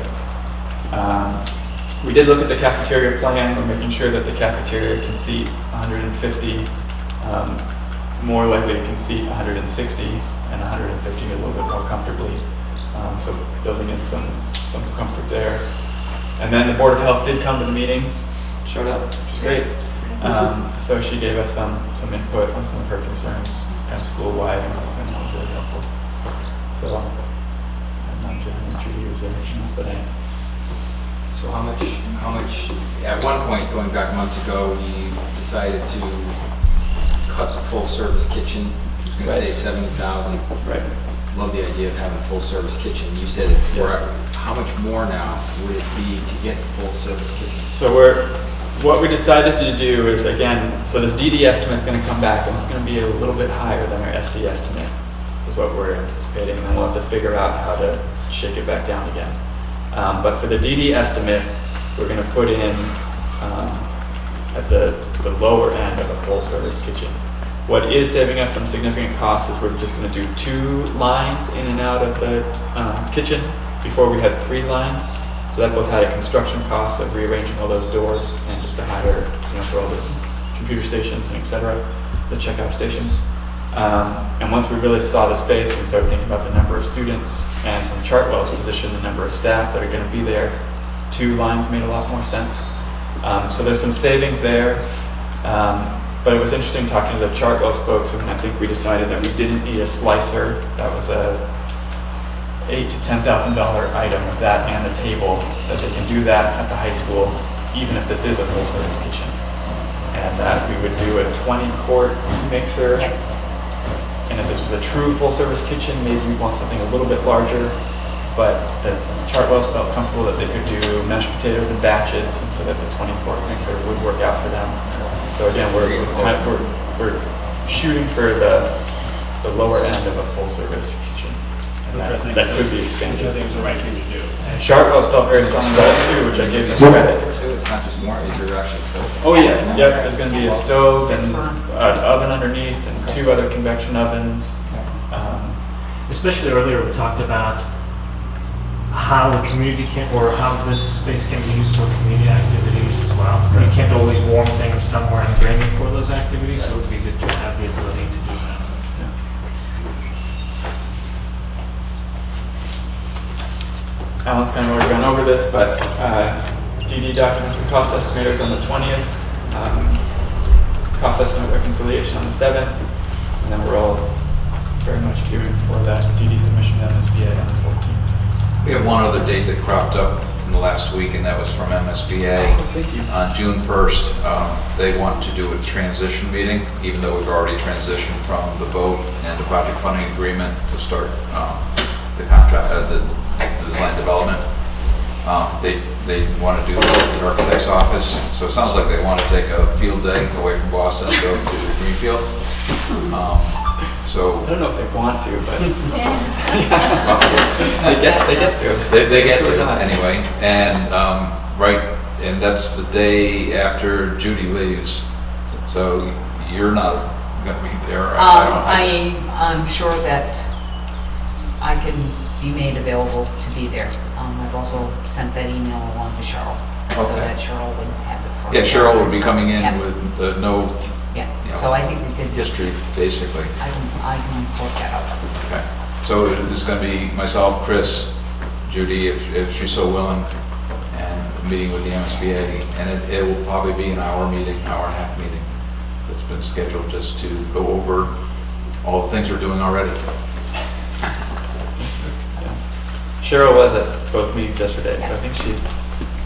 Speaker 5: We did look at the cafeteria plan. We're making sure that the cafeteria can seat 150. More likely it can seat 160 and 150 a little bit more comfortably. So building in some comfort there. And then the Board of Health did come to the meeting, showed up, which is great. So she gave us some input on some of her concerns, kind of school-wide, and that was really helpful. So I'm not sure Judy was there, she must have.
Speaker 7: So how much, at one point, going back months ago, we decided to cut the full-service kitchen. It was going to save $70,000.
Speaker 5: Right.
Speaker 7: Love the idea of having a full-service kitchen. You said we're at, how much more now would it be to get the full-service kitchen?
Speaker 5: So what we decided to do is, again, so this DD estimate is going to come back and it's going to be a little bit higher than our SD estimate. Because what we're anticipating, and then we'll have to figure out how to shake it back down again. But for the DD estimate, we're going to put in at the lower end of a full-service kitchen. What is saving us some significant costs is we're just going to do 2 lines in and out of the kitchen. Before we had 3 lines, so that both had a construction cost of rearranging all those doors and just a higher, for all those computer stations and etc., the checkout stations. And once we really saw the space and started thinking about the number of students and from Chartwell's position, the number of staff that are going to be there, 2 lines made a lot more sense. So there's some savings there. But it was interesting talking to the Chartwell's folks, and I think we decided that we didn't need a slicer. That was a $8,000 to $10,000 item with that and the table, that they can do that at the high school, even if this is a full-service kitchen. And that we would do a 20-quart mixer.
Speaker 11: Yep.
Speaker 5: And if this was a true full-service kitchen, maybe we'd want something a little bit larger. But the Chartwells felt comfortable that they could do mashed potatoes in batches, and so that the 20-quart mixer would work out for them. So again, we're shooting for the lower end of a full-service kitchen. And that could be expanded.
Speaker 2: Which I think is the right thing to do.
Speaker 5: And Chartwell's felt very strong about it too, which I gave them credit.
Speaker 1: It's not just more, is there actually stove?
Speaker 5: Oh yes, yep, there's going to be a stove and an oven underneath and 2 other convection ovens.
Speaker 8: Especially earlier, we talked about how the community can, or how this space can be used for community activities as well. You can't always warm things somewhere and bring it for those activities, so it would be good to have the ability to do that.
Speaker 5: Alan's kind of already gone over this, but DD documents the cost estimators on the 20th, cost estimate reconciliation on the 7th, and then we're all very much viewing for that DD submission to MSBA on the 14th.
Speaker 1: We have one other date that cropped up in the last week, and that was from MSBA.
Speaker 5: Thank you.
Speaker 1: On June 1st, they want to do a transition meeting, even though we've already transitioned from the vote and the project funding agreement to start the contract, the design development. They want to do it at the architect's office, so it sounds like they want to take a field day away from Boston and go to Greenfield. So
Speaker 5: I don't know if they want to, but they get to.
Speaker 1: They get to anyway, and and that's the day after Judy leaves. So you're not going to be there.
Speaker 11: I'm sure that I can be made available to be there. I've also sent that email along to Cheryl, so
Speaker 1: Okay.
Speaker 11: that Cheryl would have it for me.
Speaker 1: Yeah, Cheryl would be coming in
Speaker 11: Yeah.
Speaker 1: with no
Speaker 11: Yeah,
Speaker 1: you know,
Speaker 11: so I think we could,
Speaker 1: history, basically.
Speaker 11: I can work that out.
Speaker 1: Okay. So it's going to be myself, Chris, Judy, if she's so willing, and a meeting with the MSBA, and it will probably be an hour meeting, hour and a half meeting. It's been scheduled just to go over all the things we're doing already.
Speaker 5: Cheryl was at both meetings yesterday, so I think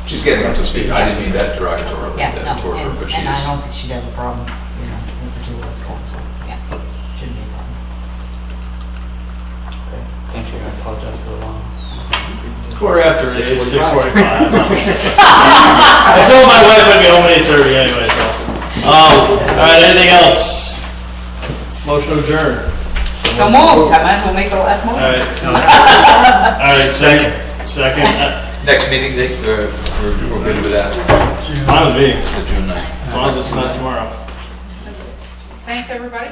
Speaker 1: She's getting up to speed. I didn't mean that derogatorily
Speaker 11: Yeah, no,
Speaker 1: toward her, but she's.
Speaker 11: and I don't think she'd have a problem, with the 2 of us going, so, yeah, shouldn't be a problem.
Speaker 5: Okay, thank you. I apologize for the long.
Speaker 16: Quarter after 6:45. I told my wife I'd be home at 8:30 anyway, so. All right, anything else? Motion adjourned.
Speaker 11: So moved, I might as well make the last motion.
Speaker 16: All right, second.
Speaker 1: Next meeting date, we're good with that,
Speaker 16: Fine with me,
Speaker 1: the June 9th.
Speaker 16: as long as it's not tomorrow.
Speaker 11: Thanks, everybody.